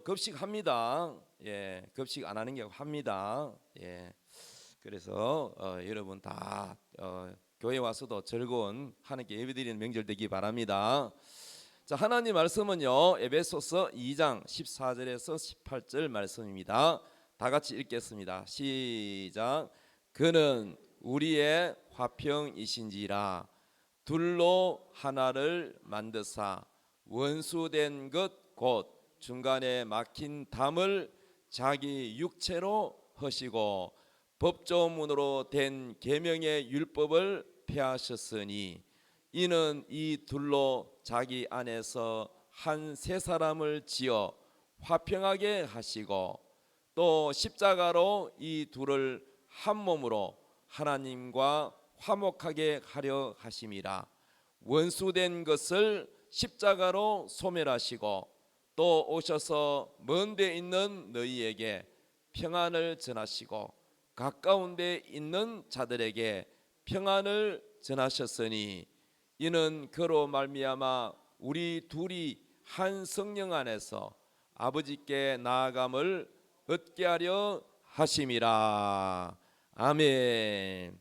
급식합니다. 예, 급식 안 하는 게 합니다. 예, 그래서 여러분 다 교회 와서도 즐거운 하나님께 예배드리는 명절 되기 바랍니다. 자, 하나님 말씀은요, 에베소서 2장 14절에서 18절 말씀입니다. 다 같이 읽겠습니다. 시작. 그는 우리의 화평이신지라 둘로 하나를 만드사 원수된 것 곧 중간에 막힌 담을 자기 육체로 허시고 법조문으로 된 계명의 율법을 폐하셨으니 이는 이 둘로 자기 안에서 한 세 사람을 지어 화평하게 하시고 또 십자가로 이 둘을 한 몸으로 하나님과 화목하게 하려 하심이라. 원수된 것을 십자가로 소멸하시고 또 오셔서 먼 데 있는 너희에게 평안을 전하시고 가까운 데 있는 자들에게 평안을 전하셨으니 이는 그로 말미암아 우리 둘이 한 성령 안에서 아버지께 나아감을 얻게 하려 하심이라. 아멘.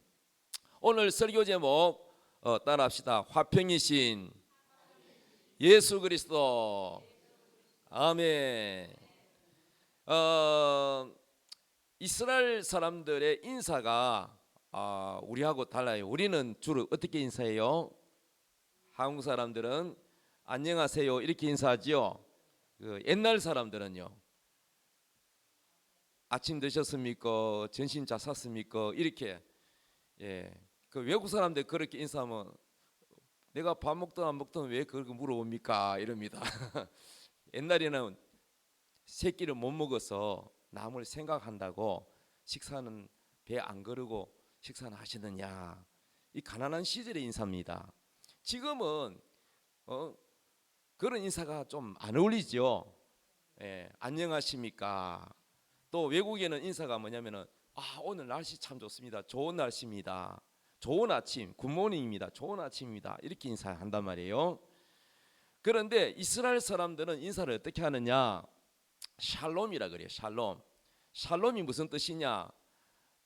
오늘 설교 제목 따라합시다. 화평이신 예수 그리스도. 아멘. 이스라엘 사람들의 인사가 우리하고 달라요. 우리는 주로 어떻게 인사해요? 한국 사람들은 안녕하세요 이렇게 인사하지요. 옛날 사람들은요, 아침 드셨습니까? 점심 잘 샀습니까? 이렇게. 예, 그 외국 사람들 그렇게 인사하면 내가 밥 먹든 안 먹든 왜 그렇게 물어봅니까? 이럽니다. 옛날에는 새끼를 못 먹어서 남을 생각한다고 식사는 배 안 거르고 식사는 하시느냐, 이 가난한 시절의 인사입니다. 지금은 그런 인사가 좀 안 어울리죠. 예, 안녕하십니까. 또 외국에는 인사가 뭐냐면은 오늘 날씨 참 좋습니다. 좋은 날씨입니다. 좋은 아침, 굿모닝입니다. 좋은 아침입니다. 이렇게 인사한단 말이에요. 그런데 이스라엘 사람들은 인사를 어떻게 하느냐? 샬롬이라 그래요. 샬롬. 샬롬이 무슨 뜻이냐?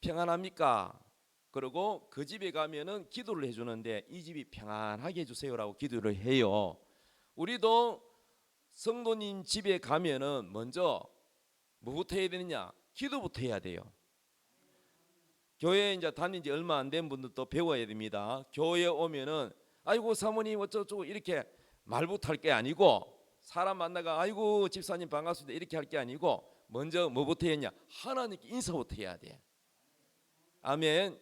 평안합니까? 그리고 그 집에 가면은 기도를 해주는데 이 집이 평안하게 해주세요라고 기도를 해요. 우리도 성도님 집에 가면은 먼저 뭐부터 해야 되느냐? 기도부터 해야 돼요. 교회에 이제 다닌 지 얼마 안 된 분들도 배워야 됩니다. 교회에 오면은 아이고 사모님 어쩌고 이렇게 말부터 할 게 아니고, 사람 만나가 아이고 집사님 반갑습니다 이렇게 할 게 아니고 먼저 뭐부터 했냐? 하나님께 인사부터 해야 돼. 아멘.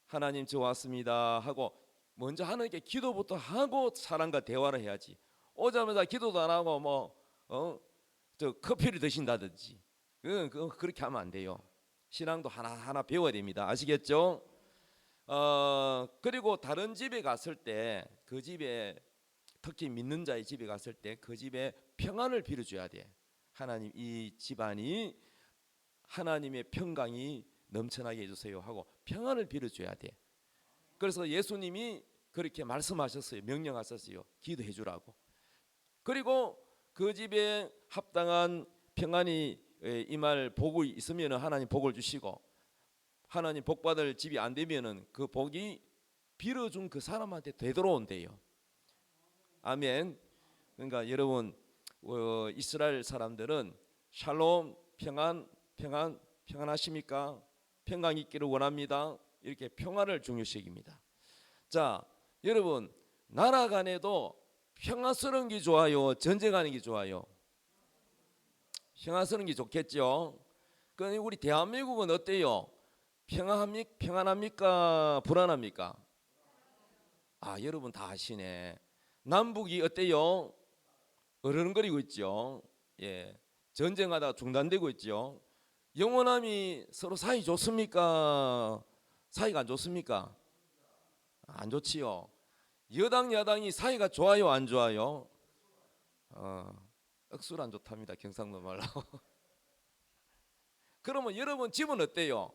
하나님 저 왔습니다 하고 먼저 하나님께 기도부터 하고 사람과 대화를 해야지. 오자마자 기도도 안 하고 저 커피를 드신다든지 그렇게 하면 안 돼요. 신앙도 하나하나 배워야 됩니다. 아시겠죠? 그리고 다른 집에 갔을 때 그 집에, 특히 믿는 자의 집에 갔을 때 그 집에 평안을 빌어줘야 돼. 하나님 이 집안이 하나님의 평강이 넘쳐나게 해주세요 하고 평안을 빌어줘야 돼. 그래서 예수님이 그렇게 말씀하셨어요. 명령하셨어요. 기도해 주라고. 그리고 그 집에 합당한 평안이 임할 복이 있으면 하나님 복을 주시고, 하나님 복 받을 집이 안 되면은 그 복이 빌어준 그 사람한테 되돌아온대요. 아멘. 그러니까 여러분 이스라엘 사람들은 샬롬, 평안하십니까? 평강 있기를 원합니다. 이렇게 평안을 중요시합니다. 자, 여러분 나라 간에도 평화스러운 게 좋아요? 전쟁하는 게 좋아요? 평화스러운 게 좋겠죠. 그런데 우리 대한민국은 어때요? 평안합니까? 불안합니까? 여러분 다 아시네. 남북이 어때요? 어른거리고 있죠. 예, 전쟁하다가 중단되고 있죠. 영원함이 서로 사이 좋습니까? 사이가 안 좋습니까? 안 좋지요. 여당 야당이 사이가 좋아요 안 좋아요? 억수로 안 좋답니다. 경상도 말로. 그러면 여러분 집은 어때요?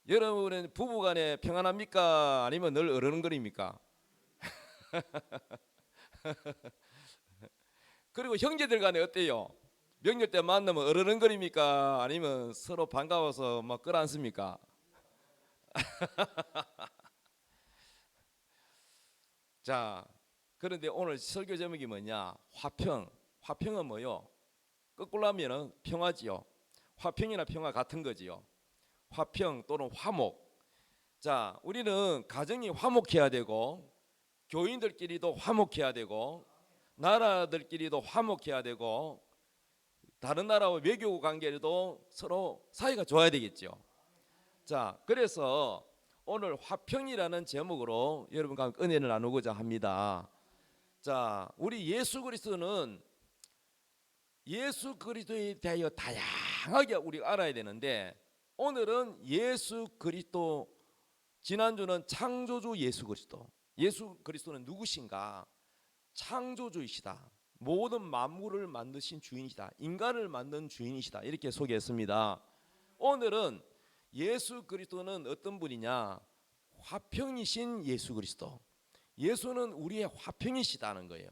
여러분은 부부간에 평안합니까? 아니면 늘 어른거립니까? 그리고 형제들 간에 어때요? 명절 때 만나면 어르렁거립니까? 아니면 서로 반가워서 막 끌어안습니까? 자, 그런데 오늘 설교 제목이 뭐냐? 화평. 화평은 뭐요? 거꾸로 하면은 평화지요. 화평이나 평화 같은 거지요. 화평 또는 화목. 자, 우리는 가정이 화목해야 되고, 교인들끼리도 화목해야 되고, 나라들끼리도 화목해야 되고, 다른 나라와 외교 관계도 서로 사이가 좋아야 되겠죠. 자, 그래서 오늘 화평이라는 제목으로 여러분과 은혜를 나누고자 합니다. 자, 우리 예수 그리스도는 예수 그리스도에 대하여 다양하게 우리가 알아야 되는데, 오늘은 예수 그리스도, 지난주는 창조주 예수 그리스도. 예수 그리스도는 누구신가? 창조주이시다. 모든 만물을 만드신 주인이시다. 인간을 만든 주인이시다. 이렇게 소개했습니다. 오늘은 예수 그리스도는 어떤 분이냐? 화평이신 예수 그리스도. 예수는 우리의 화평이시다는 거예요.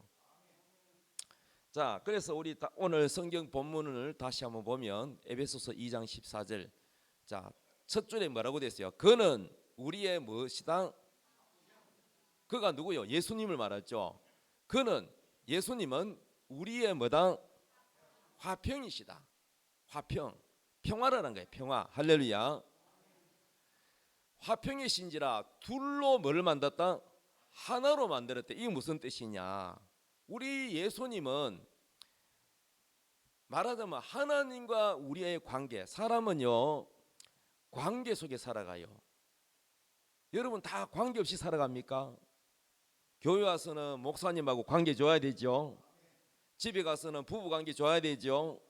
자, 그래서 우리 오늘 성경 본문을 다시 한번 보면 에베소서 2장 14절. 자, 첫 줄에 뭐라고 됐어요? 그는 우리의 무엇이다? 그가 누구요? 예수님을 말하죠. 그는, 예수님은 우리의 뭐다? 화평이시다. 화평, 평화라는 거예요. 평화. 할렐루야. 화평이신지라 둘로 뭐를 만들었다? 하나로 만들었대. 이게 무슨 뜻이냐? 우리 예수님은 말하자면 하나님과 우리의 관계, 사람은요 관계 속에 살아가요. 여러분 다 관계 없이 살아갑니까? 교회 와서는 목사님하고 관계 좋아야 되죠. 집에 가서는 부부 관계 좋아야 되죠.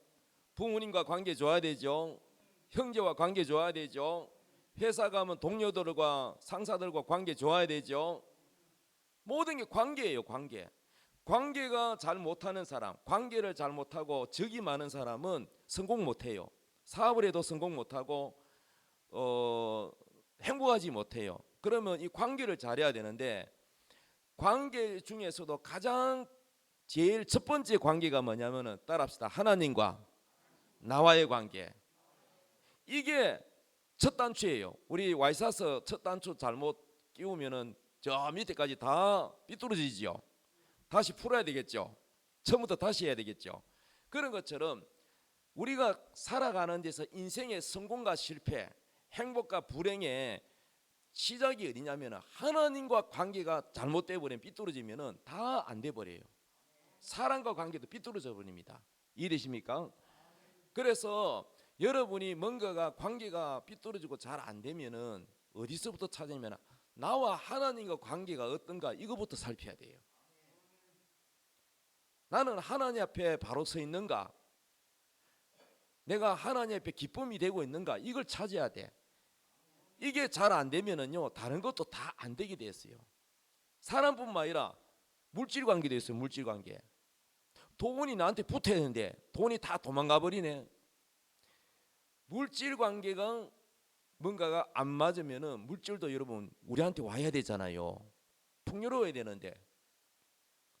부모님과 관계 좋아야 되죠. 형제와 관계 좋아야 되죠. 회사 가면 동료들과 상사들과 관계 좋아야 되죠. 모든 게 관계예요. 관계. 관계가 잘 못하는 사람, 관계를 잘 못하고 적이 많은 사람은 성공 못해요. 사업을 해도 성공 못하고 행복하지 못해요. 그러면 이 관계를 잘해야 되는데, 관계 중에서도 가장 제일 첫 번째 관계가 뭐냐면은, 따라합시다. 하나님과 나와의 관계. 이게 첫 단추예요. 우리 와이사스 첫 단추 잘못 끼우면은 저 밑에까지 다 삐뚤어지죠. 다시 풀어야 되겠죠. 처음부터 다시 해야 되겠죠. 그런 것처럼 우리가 살아가는 데서 인생의 성공과 실패, 행복과 불행의 시작이 어디냐면 하나님과 관계가 잘못돼 버리면, 삐뚤어지면은 다 안 돼 버려요. 사람과 관계도 삐뚤어져 버립니다. 이해되십니까? 그래서 여러분이 뭔가가 관계가 삐뚤어지고 잘 안 되면은 어디서부터 찾으면, 나와 하나님과 관계가 어떤가 이거부터 살펴야 돼요. 나는 하나님 앞에 바로 서 있는가? 내가 하나님 앞에 기쁨이 되고 있는가? 이걸 찾아야 돼. 이게 잘 안 되면은요 다른 것도 다 안 되게 됐어요. 사람뿐만 아니라 물질 관계도 있어요. 물질 관계. 돈이 나한테 붙어야 되는데 돈이 다 도망가 버리네. 물질 관계가 뭔가가 안 맞으면은 물질도 여러분 우리한테 와야 되잖아요. 풍요로워야 되는데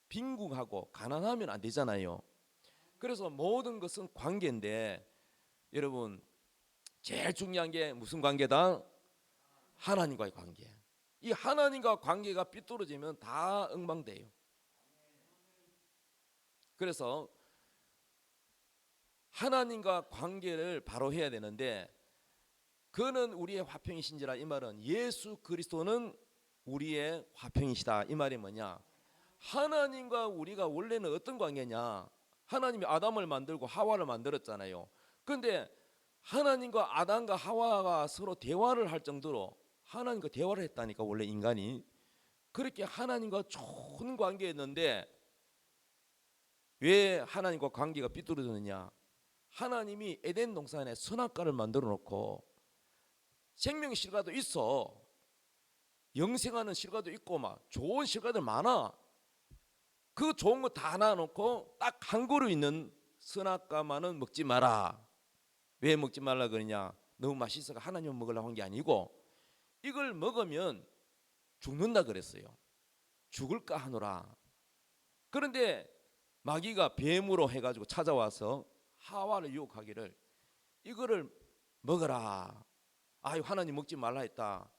빈궁하고 가난하면 안 되잖아요. 그래서 모든 것은 관계인데, 여러분 제일 중요한 게 무슨 관계다? 하나님과의 관계. 이 하나님과 관계가 삐뚤어지면 다 엉망돼요. 그래서 하나님과 관계를 바로 해야 되는데, 그는 우리의 화평이신지라, 이 말은 예수 그리스도는 우리의 화평이시다. 이 말이 뭐냐? 하나님과 우리가 원래는 어떤 관계냐? 하나님이 아담을 만들고 하와를 만들었잖아요. 그런데 하나님과 아담과 하와가 서로 대화를 할 정도로 하나님과 대화를 했다니까. 원래 인간이 그렇게 하나님과 좋은 관계였는데 왜 하나님과 관계가 삐뚤어졌느냐? 하나님이 에덴 동산에 선악과를 만들어 놓고 생명의 실과도 있어, 영생하는 실과도 있고 막 좋은 실과들 많아. 그 좋은 거 다 놔놓고 딱 한 그루 있는 선악과만은 먹지 마라. 왜 먹지 말라 그러냐? 너무 맛있어서 하나님 먹으려고 한 게 아니고, 이걸 먹으면 죽는다 그랬어요. 죽을까 하노라. 그런데 마귀가 뱀으로 해가지고 찾아와서 하와를 유혹하기를 이거를 먹어라. 아유, 하나님 먹지 말라 했다.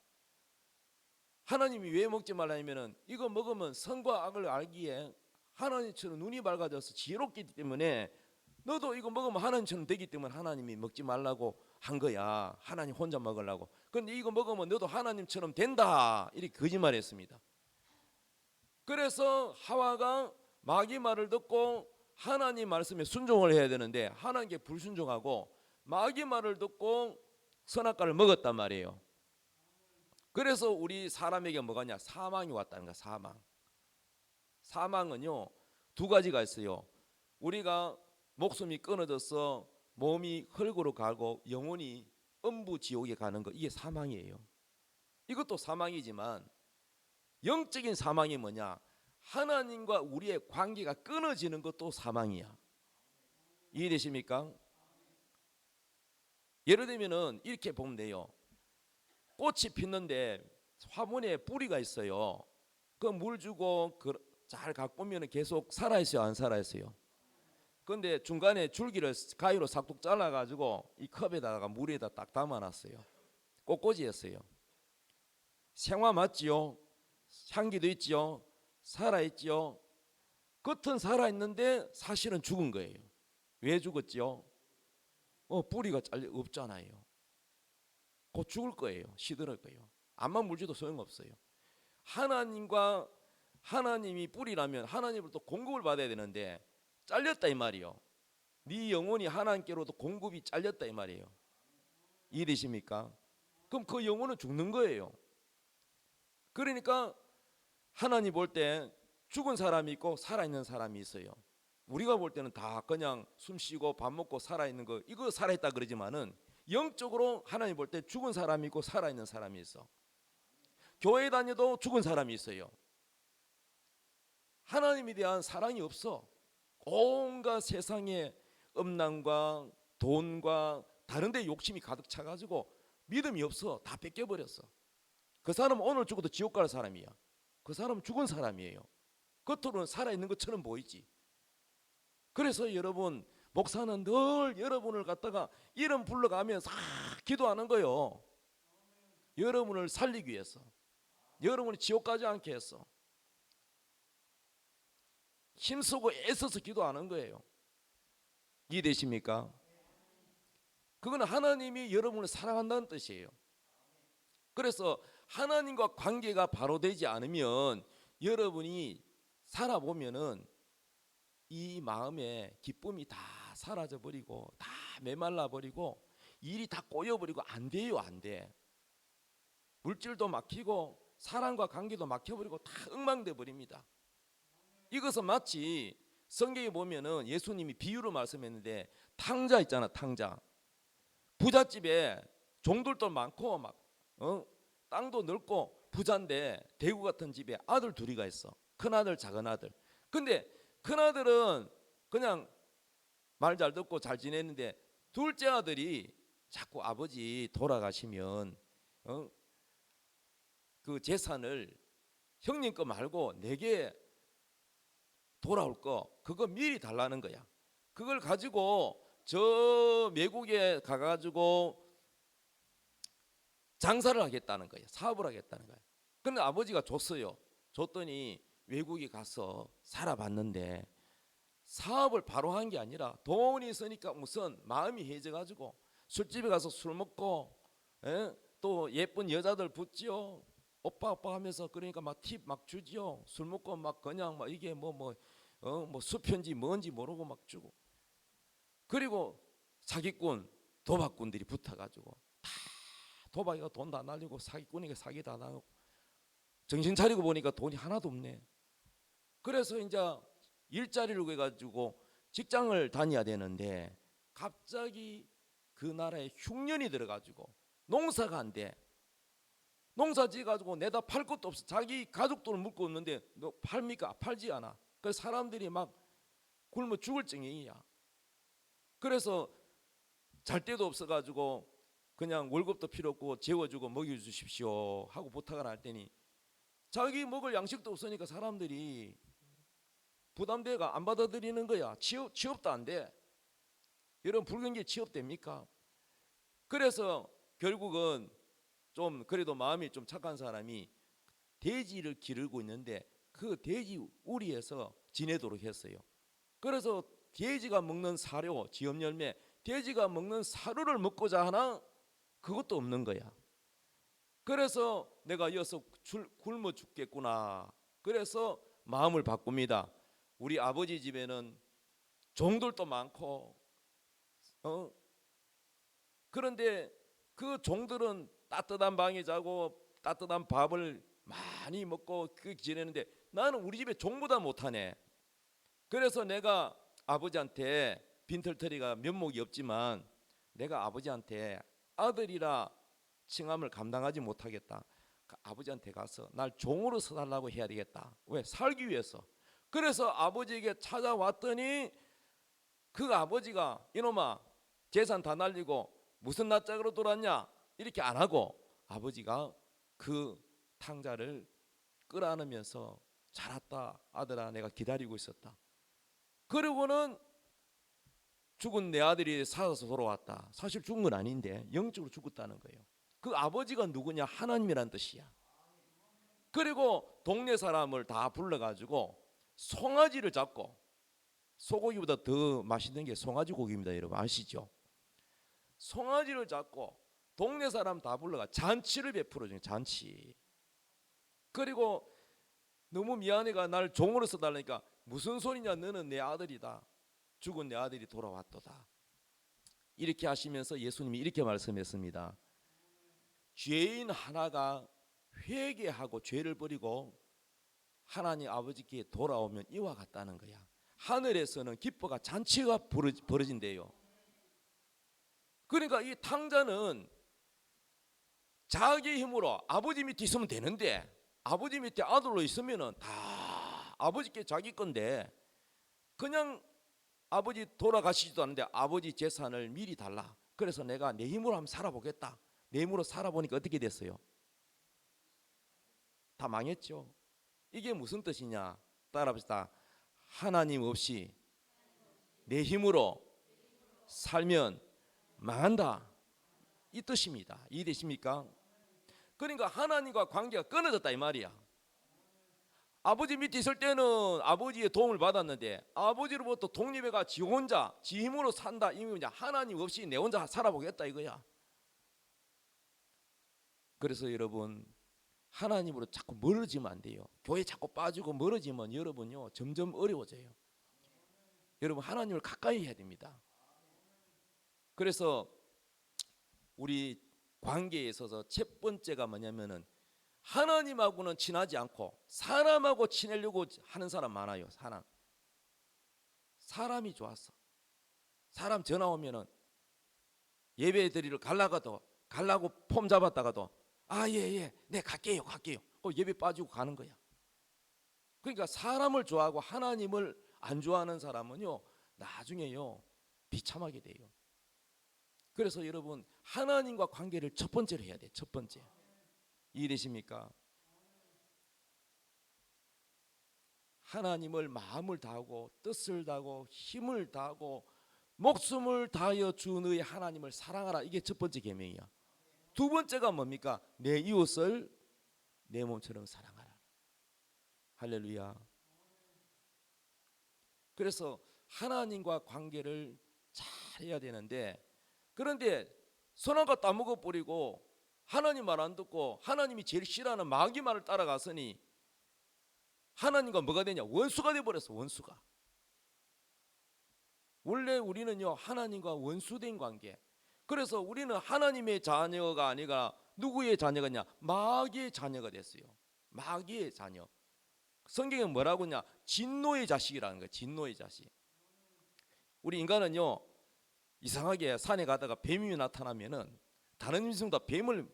하나님이 왜 먹지 말라 하면은 이거 먹으면 선과 악을 알기에 하나님처럼 눈이 밝아져서 지혜롭기 때문에 너도 이거 먹으면 하나님처럼 되기 때문에 하나님이 먹지 말라고 한 거야. 하나님 혼자 먹으려고. 그런데 이거 먹으면 너도 하나님처럼 된다. 이렇게 거짓말했습니다. 그래서 하와가 마귀 말을 듣고 하나님 말씀에 순종을 해야 되는데 하나님께 불순종하고 마귀 말을 듣고 선악과를 먹었단 말이에요. 그래서 우리 사람에게 뭐가냐? 사망이 왔다는 거야. 사망. 사망은요 두 가지가 있어요. 우리가 목숨이 끊어져서 몸이 흙으로 가고 영혼이 음부 지옥에 가는 거, 이게 사망이에요. 이것도 사망이지만 영적인 사망이 뭐냐? 하나님과 우리의 관계가 끊어지는 것도 사망이야. 이해되십니까? 예를 들면은 이렇게 보면 돼요. 꽃이 피는데 화분에 뿌리가 있어요. 그 물 주고 잘 가꾸면 계속 살아있어요, 안 살아있어요? 그런데 중간에 줄기를 가위로 싹둑 잘라가지고 이 컵에다가 물에다 딱 담아놨어요. 꽃꽂이였어요. 생화 맞지요? 향기도 있지요? 살아있지요? 겉은 살아있는데 사실은 죽은 거예요. 왜 죽었지요? 뿌리가 없잖아요. 곧 죽을 거예요. 시들을 거예요. 암만 물줘도 소용없어요. 하나님이 뿌리라면 하나님으로부터 공급을 받아야 되는데 잘렸다 이 말이요. 네 영혼이 하나님께로부터 공급이 잘렸다 이 말이에요. 이해되십니까? 그럼 그 영혼은 죽는 거예요. 그러니까 하나님 볼 때 죽은 사람이 있고 살아있는 사람이 있어요. 우리가 볼 때는 다 그냥 숨 쉬고 밥 먹고 살아있는 거, 이거 살아있다 그러지만은 영적으로 하나님 볼 때 죽은 사람이 있고 살아있는 사람이 있어. 교회 다녀도 죽은 사람이 있어요. 하나님에 대한 사랑이 없어. 온갖 세상의 음란과 돈과 다른 데 욕심이 가득 차가지고 믿음이 없어. 다 뺏겨버렸어. 그 사람은 오늘 죽어도 지옥 갈 사람이야. 그 사람은 죽은 사람이에요. 겉으로는 살아있는 것처럼 보이지. 그래서 여러분, 목사는 늘 여러분을 갖다가 이름 불러가면서 기도하는 거예요. 여러분을 살리기 위해서, 여러분이 지옥 가지 않게 해서 힘쓰고 애써서 기도하는 거예요. 이해되십니까? 그건 하나님이 여러분을 사랑한다는 뜻이에요. 그래서 하나님과 관계가 바로 되지 않으면 여러분이 살아보면은 이 마음에 기쁨이 다 사라져 버리고 다 메말라 버리고 일이 다 꼬여 버리고 안 돼요. 안 돼. 물질도 막히고 사랑과 관계도 막혀 버리고 다 엉망돼 버립니다. 이것은 마치 성경에 보면은 예수님이 비유로 말씀했는데 탕자 있잖아. 탕자. 부잣집에 종들도 많고 막 땅도 넓고 부자인데 대구 같은 집에 아들 둘이가 있어. 큰아들 작은아들. 근데 큰아들은 그냥 말 잘 듣고 잘 지내는데 둘째 아들이 자꾸 아버지 돌아가시면 그 재산을 형님 거 말고 내게 돌아올 거 그거 미리 달라는 거야. 그걸 가지고 저 외국에 가가지고 장사를 하겠다는 거예요. 사업을 하겠다는 거예요. 근데 아버지가 줬어요. 줬더니 외국에 가서 살아봤는데 사업을 바로 한 게 아니라 돈이 있으니까 무슨 마음이 해져가지고 술집에 가서 술 먹고 또 예쁜 여자들 붙지요. 오빠 오빠 하면서 그러니까 막 팁 막 주지요. 술 먹고 막 그냥 막 이게 뭐 수편지 뭔지 모르고 막 주고. 그리고 사기꾼 도박꾼들이 붙어가지고 다 도박이가 돈 다 날리고 사기꾼이가 사기 다 나고 정신 차리고 보니까 돈이 하나도 없네. 그래서 이제 일자리를 구해가지고 직장을 다녀야 되는데 갑자기 그 나라에 흉년이 들어가지고 농사가 안 돼. 농사 지어가지고 내다 팔 것도 없어. 자기 가족들을 묻고 있는데 너 팔니까 팔지 않아. 그래서 사람들이 막 굶어 죽을 정이야. 그래서 잘 데도 없어가지고 그냥 월급도 필요 없고 재워주고 먹여주십시오 하고 부탁을 할 때니 자기 먹을 양식도 없으니까 사람들이 부담돼가 안 받아들이는 거야. 취업도 안 돼. 여러분 불경기에 취업됩니까? 그래서 결국은 좀 그래도 마음이 좀 착한 사람이 돼지를 기르고 있는데 그 돼지 우리에서 지내도록 했어요. 그래서 돼지가 먹는 사료, 지엽 열매, 돼지가 먹는 사료를 먹고자 하나 그것도 없는 거야. 그래서 내가 이어서 굶어 죽겠구나. 그래서 마음을 바꿉니다. 우리 아버지 집에는 종들도 많고, 그런데 그 종들은 따뜻한 방에 자고 따뜻한 밥을 많이 먹고 그 지내는데 나는 우리 집에 종보다 못하네. 그래서 내가 아버지한테 빈털터리가 면목이 없지만 내가 아버지한테 아들이라 칭함을 감당하지 못하겠다. 아버지한테 가서 날 종으로 써달라고 해야 되겠다. 왜? 살기 위해서. 그래서 아버지에게 찾아왔더니 그 아버지가 이놈아 재산 다 날리고 무슨 낯짝으로 돌았냐 이렇게 안 하고 아버지가 그 탕자를 끌어안으면서 잘 왔다 아들아 내가 기다리고 있었다. 그리고는 죽은 내 아들이 살아서 돌아왔다. 사실 죽은 건 아닌데 영적으로 죽었다는 거예요. 그 아버지가 누구냐? 하나님이란 뜻이야. 그리고 동네 사람을 다 불러가지고 송아지를 잡고, 소고기보다 더 맛있는 게 송아지 고기입니다. 여러분 아시죠? 송아지를 잡고 동네 사람 다 불러가 잔치를 베풀어줘요. 잔치. 그리고 너무 미안해가 날 종으로 써달라니까 무슨 소리냐 너는 내 아들이다. 죽은 내 아들이 돌아왔도다. 이렇게 하시면서 예수님이 이렇게 말씀했습니다. 죄인 하나가 회개하고 죄를 버리고 하나님 아버지께 돌아오면 이와 같다는 거야. 하늘에서는 기뻐가 잔치가 벌어진대요. 그러니까 이 탕자는 자기 힘으로 아버지 밑에 있으면 되는데 아버지 밑에 아들로 있으면은 다 아버지께 자기 건데 그냥 아버지 돌아가시지도 않는데 아버지 재산을 미리 달라. 그래서 내가 내 힘으로 한번 살아보겠다. 내 힘으로 살아보니까 어떻게 됐어요? 다 망했죠. 이게 무슨 뜻이냐? 따라합시다. 하나님 없이 내 힘으로 살면 망한다. 이 뜻입니다. 이해되십니까? 그러니까 하나님과 관계가 끊어졌다 이 말이야. 아버지 밑에 있을 때는 아버지의 도움을 받았는데 아버지로부터 독립해가 지 혼자 지 힘으로 산다. 이미 하나님 없이 내 혼자 살아보겠다 이거야. 그래서 여러분 하나님으로 자꾸 멀어지면 안 돼요. 교회 자꾸 빠지고 멀어지면 여러분요 점점 어려워져요. 여러분 하나님을 가까이 해야 됩니다. 그래서 우리 관계에 있어서 첫 번째가 뭐냐면은 하나님하고는 친하지 않고 사람하고 친하려고 하는 사람 많아요. 사람이 좋았어. 사람 전화 오면은 예배 드리러 가려고 폼 잡았다가도 예예 네 갈게요. 예배 빠지고 가는 거야. 그러니까 사람을 좋아하고 하나님을 안 좋아하는 사람은요 나중에요 비참하게 돼요. 그래서 여러분 하나님과 관계를 첫 번째로 해야 돼. 첫 번째. 이해되십니까? 하나님을 마음을 다하고 뜻을 다하고 힘을 다하고 목숨을 다하여 주 너의 하나님을 사랑하라. 이게 첫 번째 계명이야. 두 번째가 뭡니까? 내 이웃을 내 몸처럼 사랑하라. 할렐루야. 그래서 하나님과 관계를 잘 해야 되는데 그런데 선악과 따먹어 버리고 하나님 말 안 듣고 하나님이 제일 싫어하는 마귀 말을 따라갔으니 하나님과 뭐가 되냐? 원수가 돼버렸어. 원수가. 원래 우리는요 하나님과 원수된 관계. 그래서 우리는 하나님의 자녀가 아니라 누구의 자녀가냐? 마귀의 자녀가 됐어요. 마귀의 자녀. 성경에 뭐라고 하냐? 진노의 자식이라는 거예요. 진노의 자식. 우리 인간은요 이상하게 산에 가다가 뱀이 나타나면은 다른 인생보다 뱀을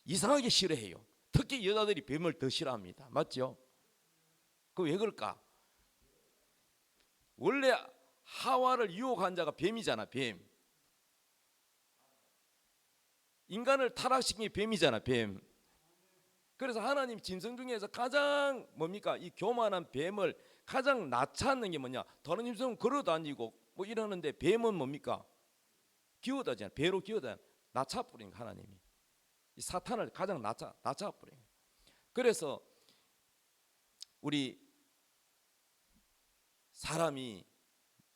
이상하게 싫어해요. 특히 여자들이 뱀을 더 싫어합니다. 맞죠? 그 왜 그럴까? 원래 하와를 유혹한 자가 뱀이잖아. 뱀. 인간을 타락시킨 게 뱀이잖아. 뱀. 그래서 하나님 짐승 중에서 가장 뭡니까? 이 교만한 뱀을 가장 낮춰는 게 뭐냐? 다른 짐승은 걸어다니고 뭐 이러는데 뱀은 뭡니까? 기어다잖아요. 배로 기어다녀. 낮춰버린 하나님이. 이 사탄을 가장 낮춰버린. 그래서 우리 사람이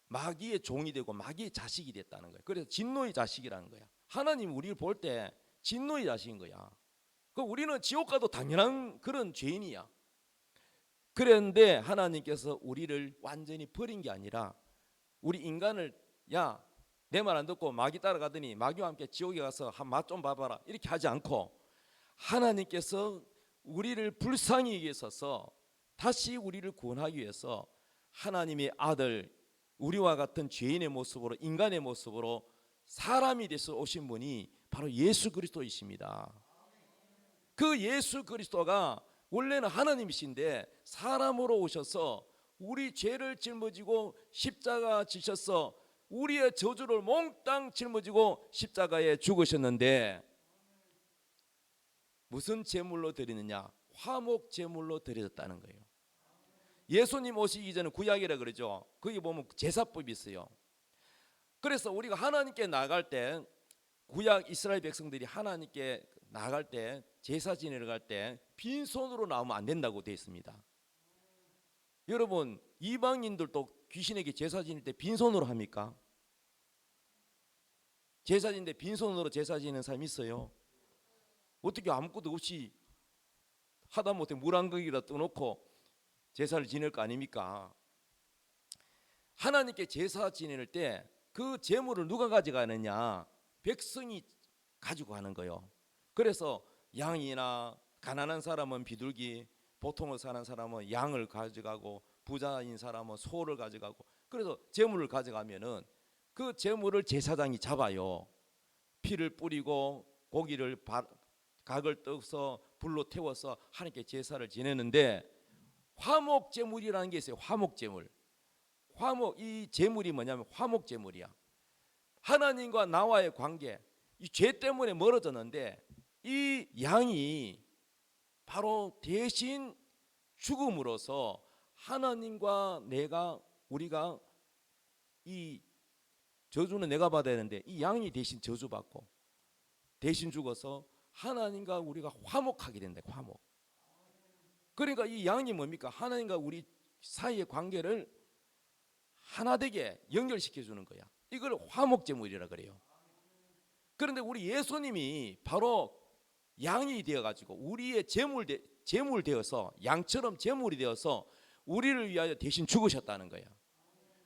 마귀의 종이 되고 마귀의 자식이 됐다는 거예요. 그래서 진노의 자식이라는 거야. 하나님 우리를 볼 때 진노의 자식인 거야. 그 우리는 지옥 가도 당연한 그런 죄인이야. 그런데 하나님께서 우리를 완전히 버린 게 아니라 우리 인간을 야 내 말 안 듣고 마귀 따라가더니 마귀와 함께 지옥에 가서 한 맛 좀 봐봐라 이렇게 하지 않고 하나님께서 우리를 불쌍히 여기에 서서 다시 우리를 구원하기 위해서 하나님의 아들 우리와 같은 죄인의 모습으로 인간의 모습으로 사람이 돼서 오신 분이 바로 예수 그리스도이십니다. 그 예수 그리스도가 원래는 하나님이신데 사람으로 오셔서 우리 죄를 짊어지고 십자가 지셔서 우리의 저주를 몽땅 짊어지고 십자가에 죽으셨는데 무슨 제물로 드리느냐? 화목 제물로 드려졌다는 거예요. 예수님 오시기 전에 구약이라 그러죠. 거기 보면 제사법이 있어요. 그래서 우리가 하나님께 나갈 때 구약 이스라엘 백성들이 하나님께 나갈 때 제사 지내러 갈 때 빈손으로 나오면 안 된다고 되어 있습니다. 여러분 이방인들도 귀신에게 제사 지낼 때 빈손으로 합니까? 제사 지낼 때 빈손으로 제사 지내는 사람이 있어요? 어떻게 아무것도 없이 하다못해 물 한 그릇이라도 떠놓고 제사를 지낼 거 아닙니까? 하나님께 제사 지낼 때 그 제물을 누가 가져가느냐? 백성이 가지고 가는 거예요. 그래서 양이나 가난한 사람은 비둘기, 보통을 사는 사람은 양을 가져가고 부자인 사람은 소를 가져가고 그래서 제물을 가져가면은 그 제물을 제사장이 잡아요. 피를 뿌리고 고기를 각을 떠서 불로 태워서 하나님께 제사를 지내는데 화목 제물이라는 게 있어요. 화목 제물. 화목 이 제물이 뭐냐면 화목 제물이야. 하나님과 나와의 관계, 이 죄 때문에 멀어졌는데 이 양이 바로 대신 죽음으로써 하나님과 우리가 이 저주는 내가 받아야 되는데 이 양이 대신 저주받고 대신 죽어서 하나님과 우리가 화목하게 된다. 화목. 그러니까 이 양이 뭡니까? 하나님과 우리 사이의 관계를 하나 되게 연결시켜 주는 거야. 이걸 화목제물이라 그래요. 그런데 우리 예수님이 바로 양이 되어 가지고 우리의 제물 되어서 양처럼 제물이 되어서 우리를 위하여 대신 죽으셨다는 거야.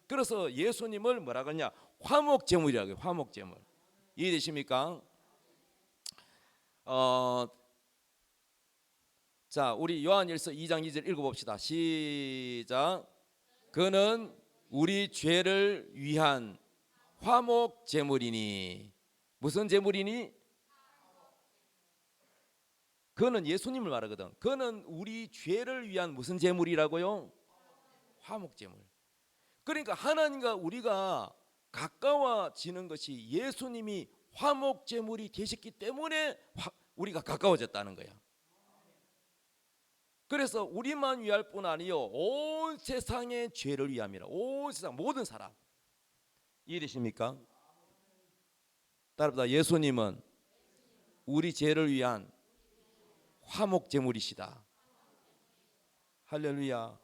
그래서 예수님을 뭐라 그러냐? 화목제물이라고 해요. 화목제물. 이해되십니까? 자, 우리 요한일서 2장 2절 읽어봅시다. 시작. 그는 우리 죄를 위한 화목 제물이니. 무슨 제물이니? 그는 예수님을 말하거든. 그는 우리 죄를 위한 무슨 제물이라고요? 화목 제물. 그러니까 하나님과 우리가 가까워지는 것이 예수님이 화목 제물이 되셨기 때문에 우리가 가까워졌다는 거야. 그래서 우리만 위할 뿐 아니요 온 세상의 죄를 위함이라. 온 세상 모든 사람. 이해되십니까? 따라합니다. 예수님은 우리 죄를 위한 화목 제물이시다. 할렐루야.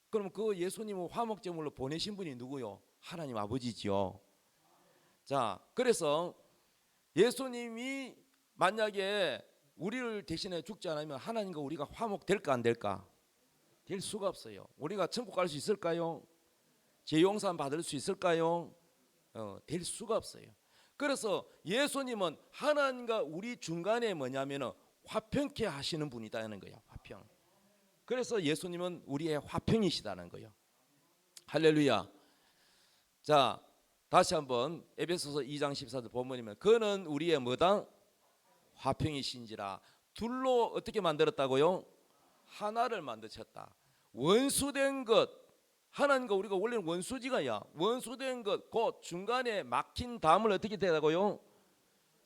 그럼 그 예수님을 화목 제물로 보내신 분이 누구요? 하나님 아버지지요. 자, 그래서 예수님이 만약에 우리를 대신해 죽지 않으면 하나님과 우리가 화목 될까 안 될까? 될 수가 없어요. 우리가 천국 갈 수 있을까요? 죄 용서 받을 수 있을까요? 될 수가 없어요. 그래서 예수님은 하나님과 우리 중간에 뭐냐면은 화평케 하시는 분이다는 거예요. 화평. 그래서 예수님은 우리의 화평이시다는 거예요. 할렐루야. 자, 다시 한번 에베소서 2장 14절 본문이면 그는 우리의 뭐다? 화평이신지라. 둘로 어떻게 만들었다고요? 하나를 만드셨다. 원수된 것, 하나님과 우리가 원래는 원수지가야. 원수된 것, 곧 중간에 막힌 담을 어떻게 되라고요?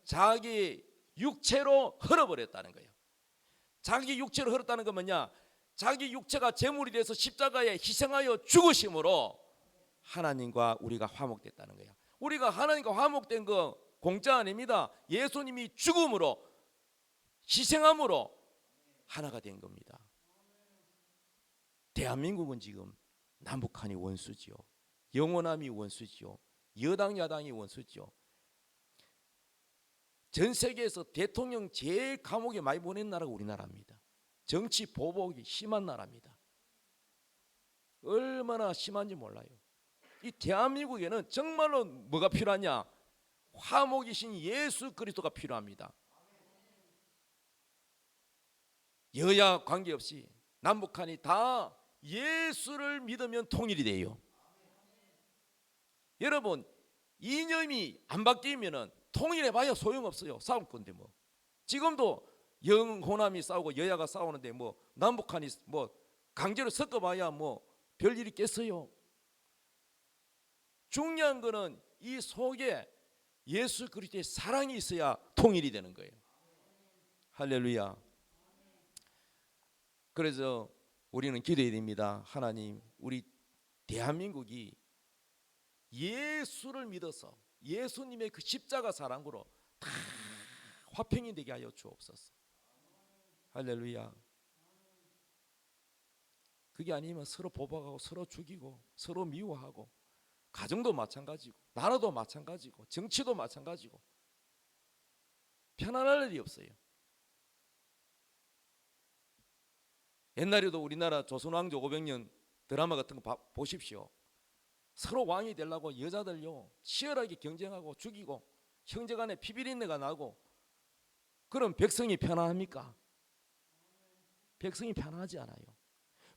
자기 육체로 헐어버렸다는 거예요. 자기 육체로 헐었다는 건 뭐냐? 자기 육체가 제물이 돼서 십자가에 희생하여 죽으심으로 하나님과 우리가 화목됐다는 거야. 우리가 하나님과 화목된 거 공짜 아닙니다. 예수님이 죽음으로 희생함으로 하나가 된 겁니다. 대한민국은 지금 남북한이 원수지요. 영원함이 원수지요. 여당 야당이 원수지요. 전 세계에서 대통령 제일 감옥에 많이 보낸 나라가 우리나라입니다. 정치 보복이 심한 나라입니다. 얼마나 심한지 몰라요. 이 대한민국에는 정말로 뭐가 필요하냐? 화목이신 예수 그리스도가 필요합니다. 여야 관계없이 남북한이 다 예수를 믿으면 통일이 돼요. 여러분, 이념이 안 바뀌면은 통일해봐야 소용없어요. 싸울 건데 뭐. 지금도 영호남이 싸우고 여야가 싸우는데 뭐 남북한이 뭐 강제로 섞어봐야 뭐 별일이 있겠어요. 중요한 거는 이 속에 예수 그리스도의 사랑이 있어야 통일이 되는 거예요. 할렐루야. 그래서 우리는 기도해야 됩니다. 하나님, 우리 대한민국이 예수를 믿어서 예수님의 그 십자가 사랑으로 다 화평이 되게 하여 주옵소서. 할렐루야. 그게 아니면 서로 보복하고 서로 죽이고 서로 미워하고 가정도 마찬가지고 나라도 마찬가지고 정치도 마찬가지고 편안할 일이 없어요. 옛날에도 우리나라 조선왕조 500년 드라마 같은 거 보십시오. 서로 왕이 되려고 여자들요 치열하게 경쟁하고 죽이고 형제간에 피비린내가 나고, 그럼 백성이 편안합니까? 백성이 편안하지 않아요.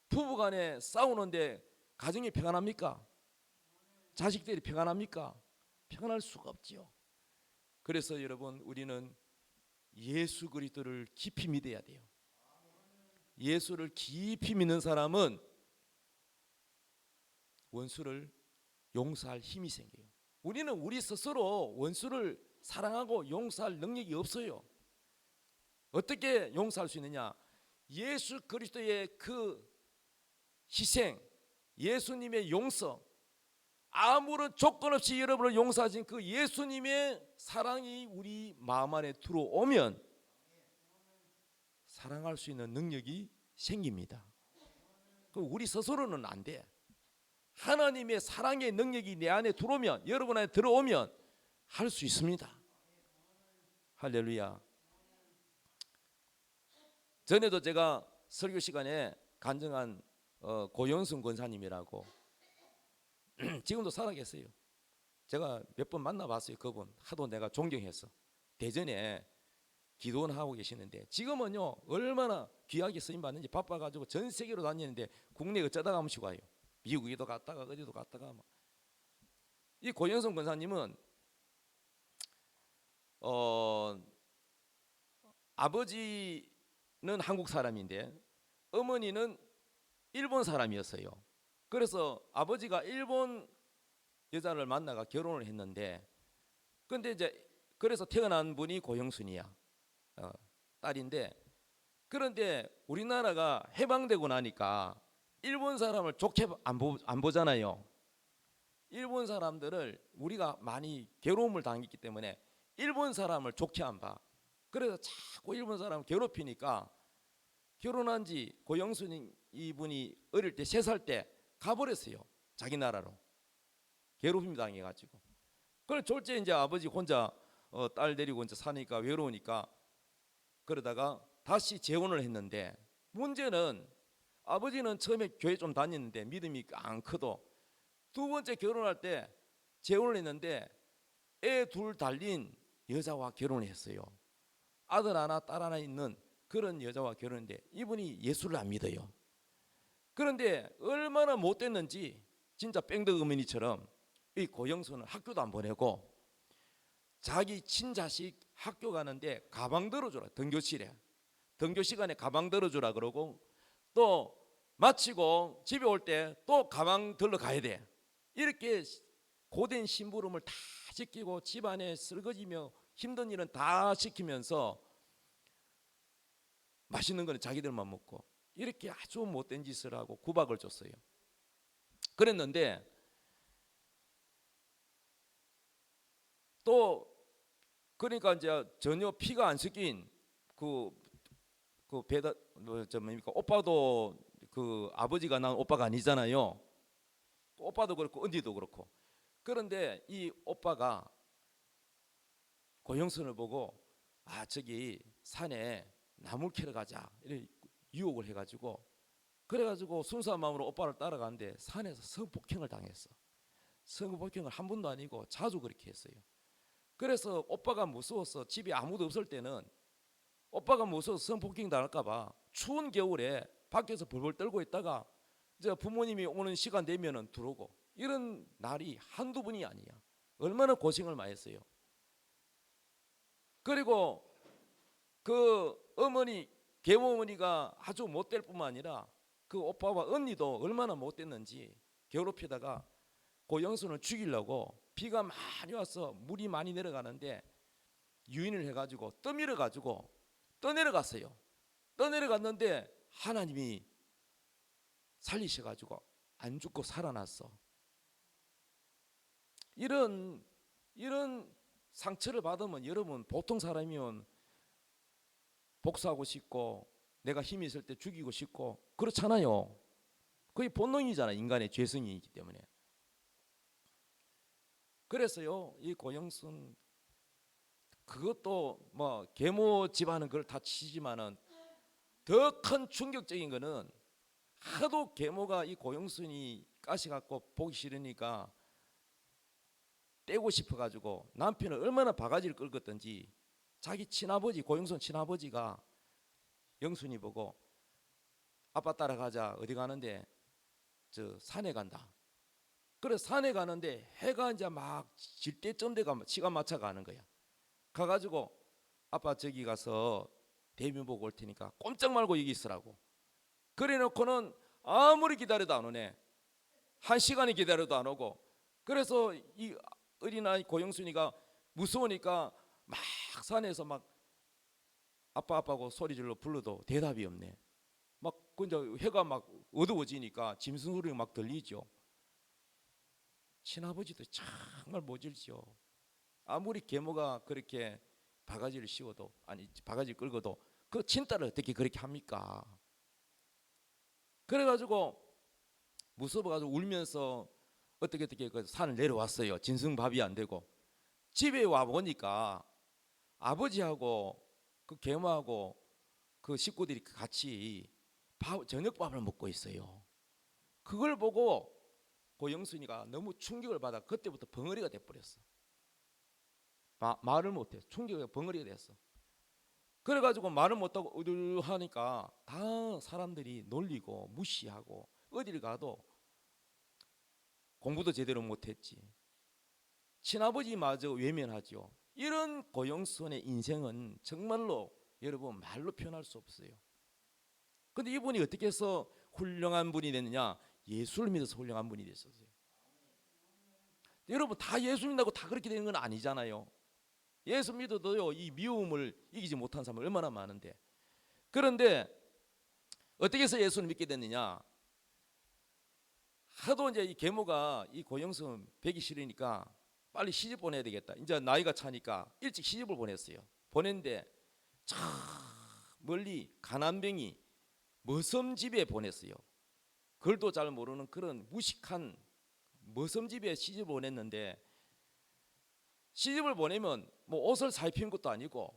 부부간에 싸우는데 가정이 평안합니까? 자식들이 평안합니까? 평안할 수가 없지요. 그래서 여러분, 우리는 예수 그리스도를 깊이 믿어야 돼요. 예수를 깊이 믿는 사람은 원수를 용서할 힘이 생겨요. 우리는 우리 스스로 원수를 사랑하고 용서할 능력이 없어요. 어떻게 용서할 수 있느냐? 예수 그리스도의 그 희생, 예수님의 용서, 아무런 조건 없이 여러분을 용서하신 그 예수님의 사랑이 우리 마음 안에 들어오면 사랑할 수 있는 능력이 생깁니다. 우리 스스로는 안 돼. 하나님의 사랑의 능력이 내 안에 들어오면, 여러분 안에 들어오면 할 수 있습니다. 할렐루야. 전에도 제가 설교 시간에 간증한 고영순 권사님이라고 지금도 살아계세요. 제가 몇 번 만나봤어요. 그분 하도 내가 존경해서 대전에 기도원 하고 계시는데, 지금은요 얼마나 귀하게 쓰임 받는지 바빠가지고 전 세계로 다니는데 국내 어쩌다가 한 번씩 와요. 미국에도 갔다가 어디도 갔다가 막. 이 고영선 권사님은 아버지는 한국 사람인데 어머니는 일본 사람이었어요. 그래서 아버지가 일본 여자를 만나가 결혼을 했는데, 근데 이제 그래서 태어난 분이 고영순이야. 딸인데, 그런데 우리나라가 해방되고 나니까 일본 사람을 좋게 안 보잖아요. 일본 사람들을 우리가 많이 괴로움을 당했기 때문에 일본 사람을 좋게 안 봐. 그래서 자꾸 일본 사람을 괴롭히니까 결혼한 지 고영순 이분이 어릴 때 3살 때 가버렸어요. 자기 나라로. 괴롭힘 당해가지고. 그래 졸제 이제 아버지 혼자 딸 데리고 혼자 사니까 외로우니까 그러다가 다시 재혼을 했는데, 문제는 아버지는 처음에 교회 좀 다녔는데 믿음이 안 커도 두 번째 결혼할 때 재혼을 했는데 애 둘 달린 여자와 결혼했어요. 아들 하나 딸 하나 있는 그런 여자와 결혼했는데 이분이 예수를 안 믿어요. 그런데 얼마나 못됐는지 진짜 뺑덕 어머니처럼 이 고영수는 학교도 안 보내고 자기 친자식 학교 가는데 가방 들어주라, 등교실에 등교 시간에 가방 들어주라 그러고, 또 마치고 집에 올 때 또 가방 들러 가야 돼. 이렇게 고된 심부름을 다 시키고 집안에 설거지며 힘든 일은 다 시키면서 맛있는 거는 자기들만 먹고 이렇게 아주 못된 짓을 하고 구박을 줬어요. 그랬는데 또 그러니까 이제 전혀 피가 안 섞인 그 배다 뭐저 뭡니까 오빠도 그 아버지가 낳은 오빠가 아니잖아요. 오빠도 그렇고 언니도 그렇고. 그런데 이 오빠가 고영선을 보고 아 저기 산에 나물 캐러 가자 이렇게 유혹을 해가지고 그래가지고 순수한 마음으로 오빠를 따라가는데 산에서 성폭행을 당했어. 성폭행을 한 번도 아니고 자주 그렇게 했어요. 그래서 오빠가 무서워서 집에 아무도 없을 때는 오빠가 무서워서 성폭행 당할까봐 추운 겨울에 밖에서 벌벌 떨고 있다가 이제 부모님이 오는 시간 되면은 들어오고 이런 날이 한두 번이 아니야. 얼마나 고생을 많이 했어요. 그리고 그 어머니 계모 어머니가 아주 못될 뿐만 아니라 그 오빠와 언니도 얼마나 못됐는지 괴롭히다가 고영순을 죽이려고 비가 많이 와서 물이 많이 내려가는데 유인을 해가지고 떠밀어가지고 떠내려갔어요. 떠내려갔는데 하나님이 살리셔가지고 안 죽고 살아났어. 이런 상처를 받으면 여러분 보통 사람이면 복수하고 싶고 내가 힘이 있을 때 죽이고 싶고 그렇잖아요. 그게 본능이잖아. 인간의 죄성이기 때문에. 그래서요 이 고영순 그것도 뭐 계모 집안은 그걸 다 치지만은 더 큰 충격적인 거는 하도 계모가 이 고영순이 가시 갖고 보기 싫으니까 떼고 싶어가지고 남편을 얼마나 바가지를 긁었던지 자기 친아버지 고영순 친아버지가 영순이 보고 아빠 따라가자 어디 가는데 저 산에 간다. 그래 산에 가는데 해가 이제 막 질 때쯤 돼가 시간 맞춰 가는 거야. 가가지고 아빠 저기 가서 대면 보고 올 테니까 꼼짝 말고 여기 있으라고. 그래 놓고는 아무리 기다려도 안 오네. 1시간이 기다려도 안 오고. 그래서 이 어린아이 고영순이가 무서우니까 막 산에서 막 아빠고 소리질러 불러도 대답이 없네. 막 근데 해가 막 어두워지니까 짐승 소리가 막 들리죠. 친아버지도 정말 모질죠. 아무리 계모가 그렇게 바가지를 씌워도 아니 바가지를 끌고도 그 친딸을 어떻게 그렇게 합니까? 그래가지고 무서워가지고 울면서 어떻게 그 산을 내려왔어요. 진승밥이 안 되고 집에 와 보니까 아버지하고 그 계모하고 그 식구들이 같이 저녁밥을 먹고 있어요. 그걸 보고 고영순이가 너무 충격을 받아 그때부터 벙어리가 돼버렸어. 말을 못해. 충격에 벙어리가 됐어. 그래가지고 말을 못하고 어들하니까 다 사람들이 놀리고 무시하고 어딜 가도 공부도 제대로 못했지. 친아버지마저 외면하죠. 이런 고영순의 인생은 정말로 여러분 말로 표현할 수 없어요. 근데 이분이 어떻게 해서 훌륭한 분이 됐느냐? 예수를 믿어서 훌륭한 분이 됐었어요. 여러분 다 예수 믿는다고 다 그렇게 되는 건 아니잖아요. 예수 믿어도요 이 미움을 이기지 못한 사람 얼마나 많은데. 그런데 어떻게 해서 예수를 믿게 됐느냐? 하도 이제 이 계모가 이 고영순 배기 싫으니까 빨리 시집 보내야 되겠다. 이제 나이가 차니까 일찍 시집을 보냈어요. 보냈는데 저 멀리 가난뱅이 머섬집에 보냈어요. 글도 잘 모르는 그런 무식한 머섬집에 시집을 보냈는데 시집을 보내면 뭐 옷을 사입히는 것도 아니고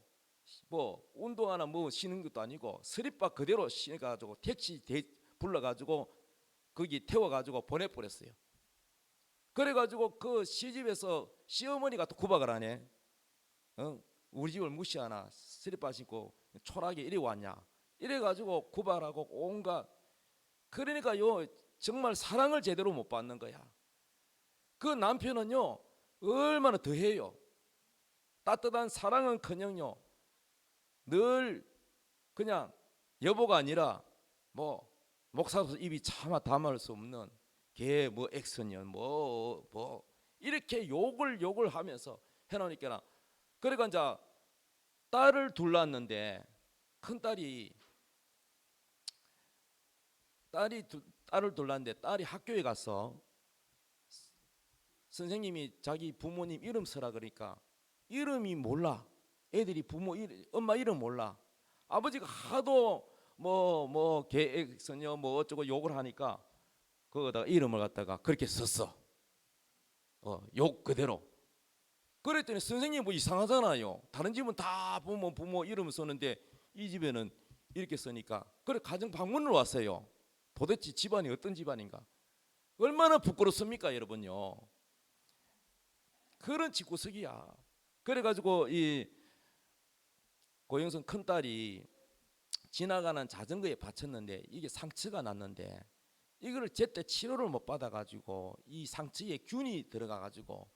뭐 운동화나 뭐 신는 것도 아니고 스리빠 그대로 신어가지고 택시 불러가지고 거기 태워가지고 보내버렸어요. 그래가지고 그 시집에서 시어머니가 또 구박을 하네. 우리 집을 무시하나 스리빠 신고 초라하게 이리 왔냐. 이래가지고 구박하고 온갖. 그러니까 요 정말 사랑을 제대로 못 받는 거야. 그 남편은요 얼마나 더해요. 따뜻한 사랑은커녕요 늘 그냥 여보가 아니라 뭐 목사로서 입이 차마 담을 수 없는 걔 뭐 액션이야 뭐 이렇게 욕을 하면서 해놓으니까 그러니까 이제 딸을 둘 낳았는데 큰 딸이 딸을 둘렀는데 딸이 학교에 가서 선생님이 자기 부모님 이름 쓰라 그러니까 이름이 몰라. 애들이 엄마 이름 몰라. 아버지가 하도 계획서녀 어쩌고 욕을 하니까 거기다가 이름을 갖다가 그렇게 썼어. 욕 그대로. 그랬더니 선생님 뭐 이상하잖아요. 다른 집은 다 부모 이름 쓰는데 이 집에는 이렇게 쓰니까 그래 가정 방문을 왔어요. 도대체 집안이 어떤 집안인가? 얼마나 부끄럽습니까, 여러분요? 그런 집구석이야. 그래가지고 이 고영선 큰 딸이 지나가는 자전거에 받쳤는데 이게 상처가 났는데 이거를 제때 치료를 못 받아가지고 이 상처에 균이 들어가가지고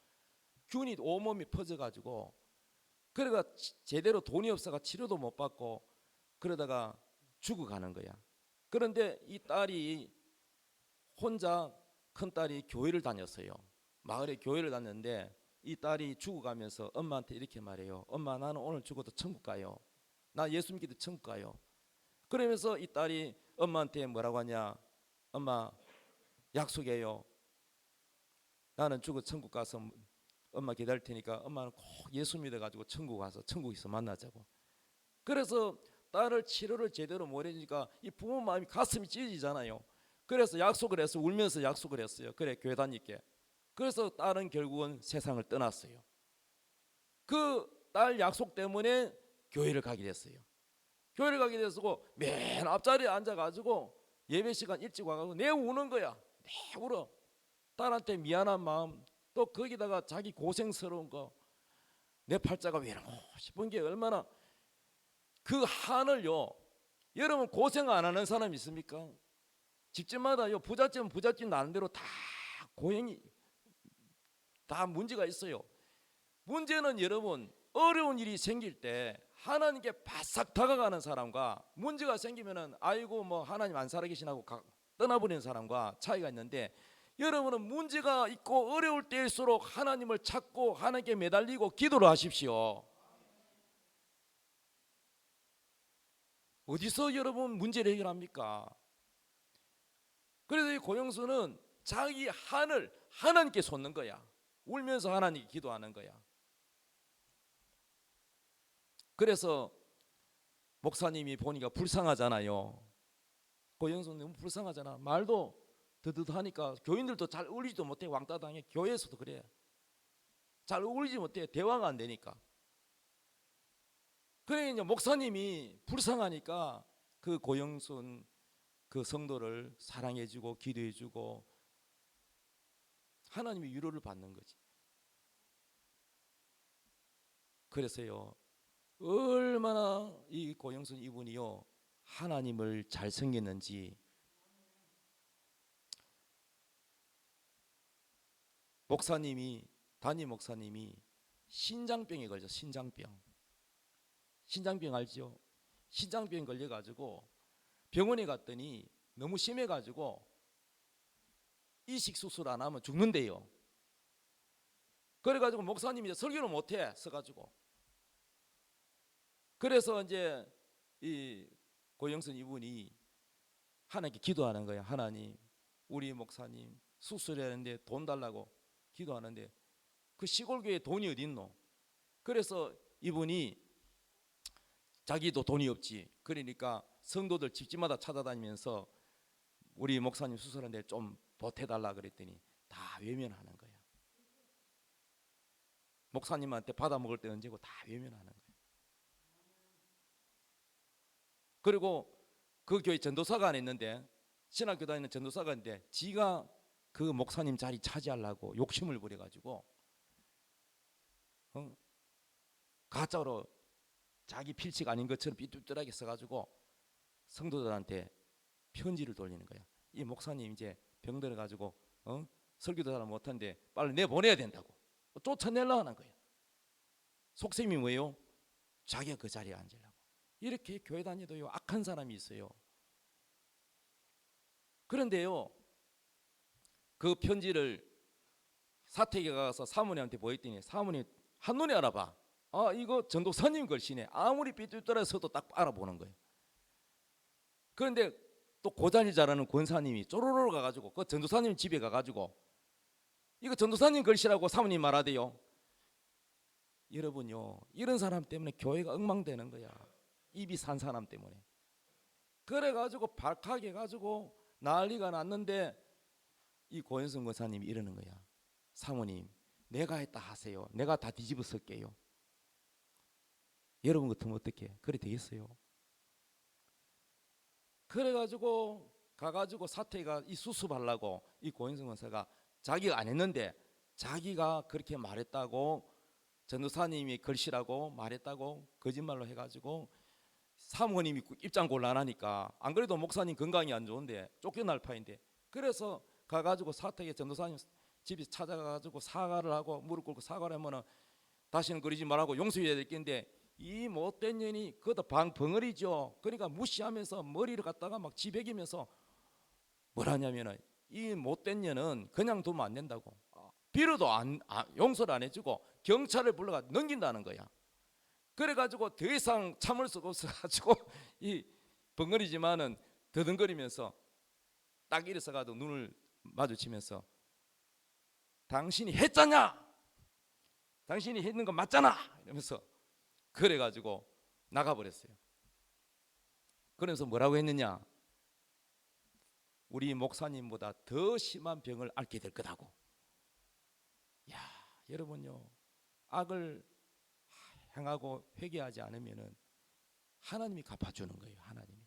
균이 온몸이 퍼져가지고 그래가 제대로 돈이 없어가 치료도 못 받고 그러다가 죽어가는 거야. 그런데 이 딸이 혼자 큰 딸이 교회를 다녔어요. 마을에 교회를 다녔는데 이 딸이 죽어가면서 엄마한테 이렇게 말해요. 엄마 나는 오늘 죽어도 천국 가요. 나 예수 믿기도 천국 가요. 그러면서 이 딸이 엄마한테 뭐라고 하냐. 엄마 약속해요. 나는 죽어 천국 가서 엄마 기다릴 테니까 엄마는 꼭 예수 믿어가지고 천국 가서 천국에서 만나자고. 그래서 딸을 치료를 제대로 못 해주니까 이 부모 마음이 가슴이 찢어지잖아요. 그래서 약속을 해서 울면서 약속을 했어요. 그래 교회 다닐게. 그래서 딸은 결국은 세상을 떠났어요. 그 딸 약속 때문에 교회를 가게 됐어요. 교회를 가게 돼서 맨 앞자리에 앉아가지고 예배 시간 일찍 와가지고 내 우는 거야. 내 울어. 딸한테 미안한 마음 또 거기다가 자기 고생스러운 거 내 팔자가 왜 이러고 싶은 게 얼마나 그 한을요. 여러분 고생 안 하는 사람 있습니까? 집집마다요 부잣집은 부잣집 나름대로 다 고행이 다 문제가 있어요. 문제는 여러분 어려운 일이 생길 때 하나님께 바싹 다가가는 사람과 문제가 생기면은 아이고 뭐 하나님 안 살아계시나고 떠나버리는 사람과 차이가 있는데 여러분은 문제가 있고 어려울 때일수록 하나님을 찾고 하나님께 매달리고 기도를 하십시오. 어디서 여러분 문제를 해결합니까? 그래서 이 고영수는 자기 한을 하나님께 쏟는 거야. 울면서 하나님께 기도하는 거야. 그래서 목사님이 보니까 불쌍하잖아요. 고영수는 너무 불쌍하잖아. 말도 드드하니까 교인들도 잘 어울리지도 못해. 왕따 당해. 교회에서도 그래. 잘 어울리지 못해. 대화가 안 되니까. 그래 이제 목사님이 불쌍하니까 그 고영순 그 성도를 사랑해주고 기도해주고 하나님의 위로를 받는 거지. 그래서요 얼마나 이 고영순 이분이요 하나님을 잘 섬겼는지 담임 목사님이 신장병에 걸려. 신장병 알죠? 신장병 걸려가지고 병원에 갔더니 너무 심해가지고 이식 수술 안 하면 죽는데요. 그래가지고 목사님이 이제 설교를 못해 써가지고. 그래서 이제 이 고영선 이분이 하나님께 기도하는 거야. 하나님, 우리 목사님 수술하는데 돈 달라고 기도하는데 그 시골 교회에 돈이 어디 있노? 그래서 이분이 자기도 돈이 없지. 그러니까 성도들 집집마다 찾아다니면서 우리 목사님 수술하는데 좀 보태달라 그랬더니 다 외면하는 거야. 목사님한테 받아 먹을 때 언제고 다 외면하는 거야. 그리고 그 교회 전도사가 안 했는데 신학교 다니는 전도사가 있는데 지가 그 목사님 자리 차지하려고 욕심을 부려가지고 가짜로 자기 필치가 아닌 것처럼 삐뚤삐뚤하게 써가지고 성도들한테 편지를 돌리는 거야. 이 목사님 이제 병들어가지고 설교도 잘 못하는데 빨리 내보내야 된다고 쫓아내려고 하는 거야. 속셈이 뭐예요? 자기가 그 자리에 앉으려고. 이렇게 교회 다니도요 악한 사람이 있어요. 그런데요 그 편지를 사택에 가서 사모님한테 보였더니 사모님 한눈에 알아봐. 아 이거 전도사님 글씨네. 아무리 삐뚤어서도 딱 알아보는 거예요. 그런데 또 고자니 잘하는 권사님이 쪼로로 가가지고 그 전도사님 집에 가가지고 이거 전도사님 글씨라고 사모님 말하대요. 여러분요, 이런 사람 때문에 교회가 엉망되는 거야. 입이 산 사람 때문에. 그래가지고 발칵 해가지고 난리가 났는데 이 고현성 권사님이 이러는 거야. 사모님, 내가 했다 하세요. 내가 다 뒤집어 쓸게요. 여러분 같으면 어떻게? 그래 되겠어요? 그래가지고 가가지고 사태가 이 수습하려고 이 고현성 권사가 자기가 안 했는데 자기가 그렇게 말했다고, 전도사님이 글씨라고 말했다고 거짓말로 해가지고 사모님이 입장 곤란하니까, 안 그래도 목사님 건강이 안 좋은데 쫓겨날 파인데, 그래서 가가지고 사택에 전도사님 집에 찾아가가지고 사과를 하고 무릎 꿇고 사과를 하면은 다시는 그러지 말라고 용서해야 될 텐데, 이 못된 년이 그것도 벙어리죠. 그러니까 무시하면서 머리를 갖다가 막 지배기면서 뭐라냐면은 이 못된 년은 그냥 두면 안 된다고, 빌어도 용서를 안 해주고 경찰을 불러가 넘긴다는 거야. 그래가지고 더 이상 참을 수가 없어가지고 이 벙어리지만은 더듬거리면서 딱 일어서가지고 눈을 마주치면서 당신이 했잖냐? 당신이 했는 거 맞잖아? 이러면서 그래가지고 나가버렸어요. 그러면서 뭐라고 했느냐? 우리 목사님보다 더 심한 병을 앓게 될 거다고. 야, 여러분요, 악을 행하고 회개하지 않으면은 하나님이 갚아주는 거예요. 하나님이.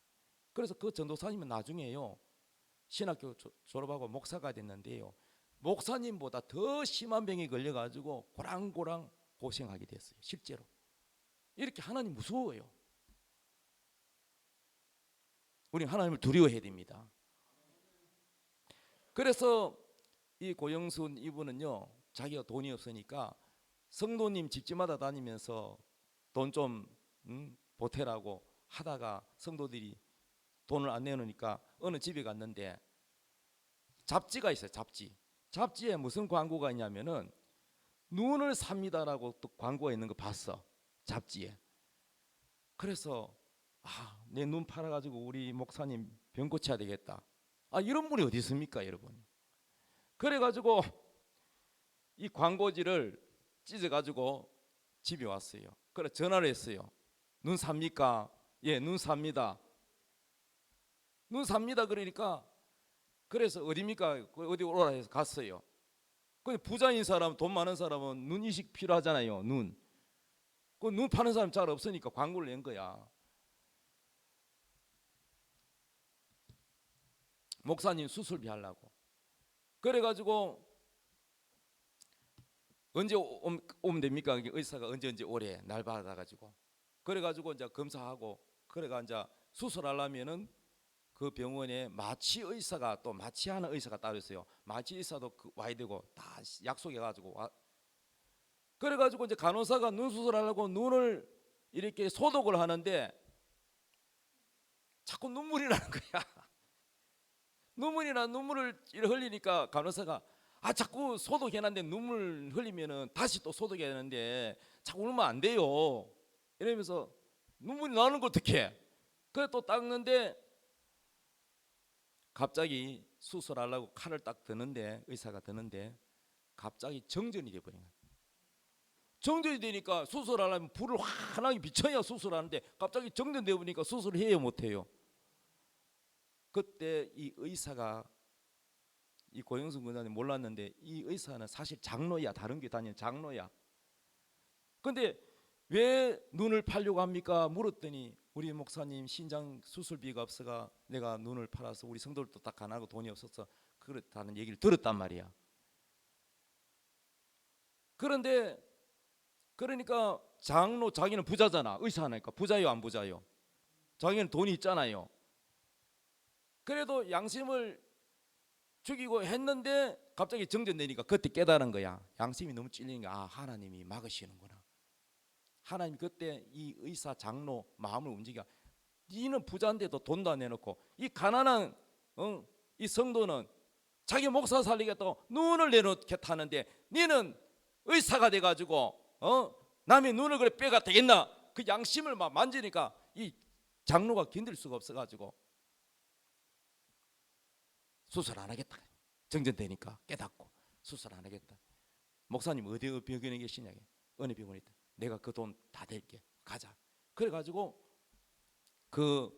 그래서 그 전도사님은 나중에요, 신학교 졸업하고 목사가 됐는데요, 목사님보다 더 심한 병에 걸려가지고 고랑고랑 고생하게 됐어요. 실제로. 이렇게 하나님 무서워요. 우리 하나님을 두려워해야 됩니다. 그래서 이 고영순 이분은요, 자기가 돈이 없으니까 성도님 집집마다 다니면서 돈 좀 보태라고 하다가 성도들이 돈을 안 내놓으니까 어느 집에 갔는데 잡지가 있어요. 잡지에 무슨 광고가 있냐면은 눈을 삽니다라고 또 광고가 있는 거 봤어, 잡지에. 그래서 내 눈 팔아가지고 우리 목사님 병 고쳐야 되겠다. 이런 분이 어디 있습니까, 여러분? 그래가지고 이 광고지를 찢어가지고 집에 왔어요. 그래 전화를 했어요. 눈 삽니까? 예, 눈 삽니다. 눈 삽니다. 그러니까 그래서 어디입니까? 어디 오라 해서 갔어요. 근데 부자인 사람, 돈 많은 사람은 눈 이식 필요하잖아요. 눈. 그 눈 파는 사람 잘 없으니까 광고를 낸 거야. 목사님 수술비 하려고. 그래가지고 언제 오면 됩니까? 의사가 언제 오래 날 받아가지고. 그래가지고 이제 검사하고, 그래가 이제 수술하려면은 그 병원에 마취 의사가, 또 마취하는 의사가 따로 있어요. 마취 의사도 와야 되고 다 약속해가지고 와. 그래가지고 이제 간호사가 눈 수술하려고 눈을 이렇게 소독을 하는데 자꾸 눈물이 나는 거야. 눈물을 흘리니까 간호사가 자꾸 소독해놨는데 눈물 흘리면은 다시 또 소독해야 되는데 자꾸 울면 안 돼요. 이러면서 눈물이 나는 거 어떡해. 그래 또 닦는데 갑자기 수술하려고 칼을 딱 드는데, 의사가 드는데 갑자기 정전이 돼버린 거야. 정전이 되니까 수술하려면 불을 환하게 비춰야 수술하는데 갑자기 정전돼 버리니까 수술을 해요 못해요. 그때 이 의사가, 이 고영순 권사님 몰랐는데 이 의사는 사실 장로야. 다른 교회 다니는 장로야. 근데 왜 눈을 팔려고 합니까? 물었더니 우리 목사님 신장 수술비가 없어가 내가 눈을 팔아서 우리 성도들도 다 가난하고 돈이 없어서 그렇다는 얘기를 들었단 말이야. 그런데 그러니까 장로, 자기는 부자잖아. 의사니까. 부자요 안 부자요? 자기는 돈이 있잖아요. 그래도 양심을 죽이고 했는데 갑자기 정전되니까 그때 깨달은 거야. 양심이 너무 찔리니까 하나님이 막으시는구나. 하나님 그때 이 의사 장로 마음을 움직여. 니는 부자인데도 돈도 안 내놓고 이 가난한 이 성도는 자기 목사 살리겠다고 눈을 내놓겠다는데 니는 의사가 돼가지고 남의 눈을 그래 빼가 되겠나? 그 양심을 막 만지니까 이 장로가 견딜 수가 없어가지고 수술 안 하겠다. 정전되니까 깨닫고 수술 안 하겠다. 목사님 어디 병원에 계시냐? 어느 병원에 있다. 내가 그 돈 다 댈게. 가자. 그래가지고 그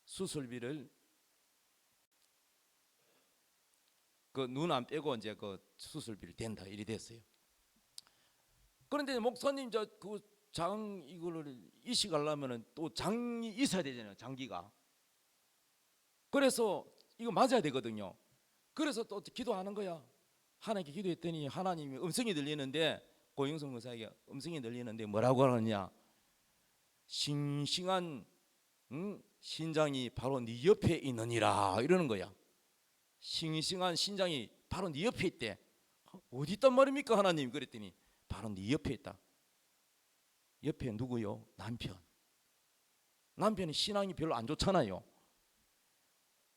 수술비를 그 눈 안 빼고 이제 그 수술비를 댄다 이리 됐어요. 그런데 목사님 저 그 장 이거를 이식하려면은 또 장이 있어야 되잖아요. 장기가. 그래서 이거 맞아야 되거든요. 그래서 또 기도하는 거야. 하나님께 기도했더니 하나님이 음성이 들리는데 고영성 목사에게 음성이 들리는데 뭐라고 하느냐? 싱싱한 신장이 바로 네 옆에 있느니라 이러는 거야. 싱싱한 신장이 바로 네 옆에 있대. 어디 있단 말입니까 하나님? 그랬더니 바로 네 옆에 있다. 옆에 누구요? 남편. 남편이 신앙이 별로 안 좋잖아요.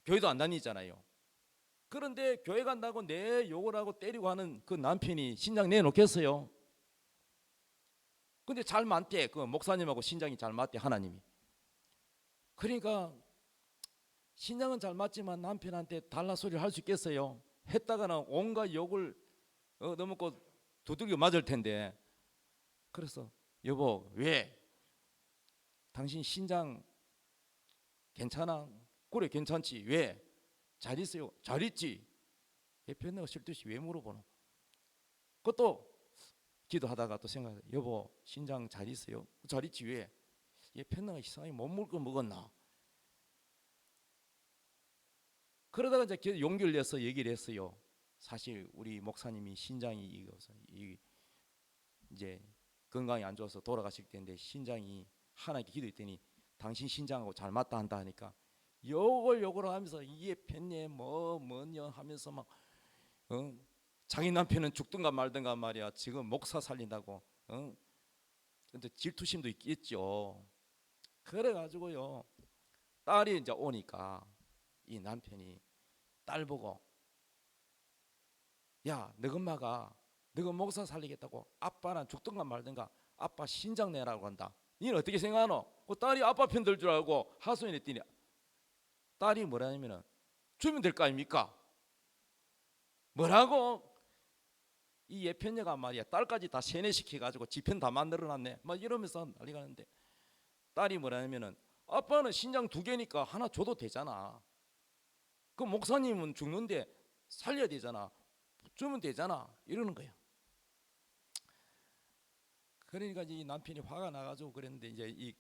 교회도 안 다니잖아요. 그런데 교회 간다고 내 욕을 하고 때리고 하는 그 남편이 신장 내놓겠어요? 근데 잘 맞대. 그 목사님하고 신장이 잘 맞대 하나님이. 그러니까 신장은 잘 맞지만 남편한테 달라 소리를 할 수 있겠어요? 했다가는 온갖 욕을 너무고 두들겨 맞을 텐데. 그래서 여보 왜? 당신 신장 괜찮아? 그래 괜찮지. 왜? 잘 있어요? 잘 있지. 예편내가 쓸데없이 왜 물어보노? 그것도 기도하다가 또 생각해. 여보 신장 잘 있어요? 잘 있지. 왜? 예편내가 이상하게 못 먹을 거 먹었나? 그러다가 이제 용기를 내서 얘기를 했어요. 사실 우리 목사님이 신장이 이제 건강이 안 좋아서 돌아가실 텐데 신장이 하나님께 기도했더니 당신 신장하고 잘 맞다 한다 하니까 욕을 하면서 이게 팬네 뭐냐 하면서 막 자기 남편은 죽든가 말든가 말이야. 지금 목사 살린다고. 근데 질투심도 있겠죠. 그래가지고요 딸이 이제 오니까 이 남편이 딸 보고 야 너희 엄마가 너희 목사 살리겠다고 아빠는 죽든가 말든가 아빠 신장 내라고 한다. 니는 어떻게 생각하노? 그 딸이 아빠 편 들 줄 알고 하소연 했더니 딸이 뭐라냐면은 주면 될 거 아닙니까? 뭐라고? 이 예편녀가 말이야 딸까지 다 세뇌시켜가지고 지편 다 만들어놨네 막 이러면서 난리가 나는데 딸이 뭐라냐면은 아빠는 신장 2개니까 하나 줘도 되잖아. 그 목사님은 죽는데 살려야 되잖아. 주면 되잖아 이러는 거야. 그러니까 이 남편이 화가 나가지고 그랬는데 이제 이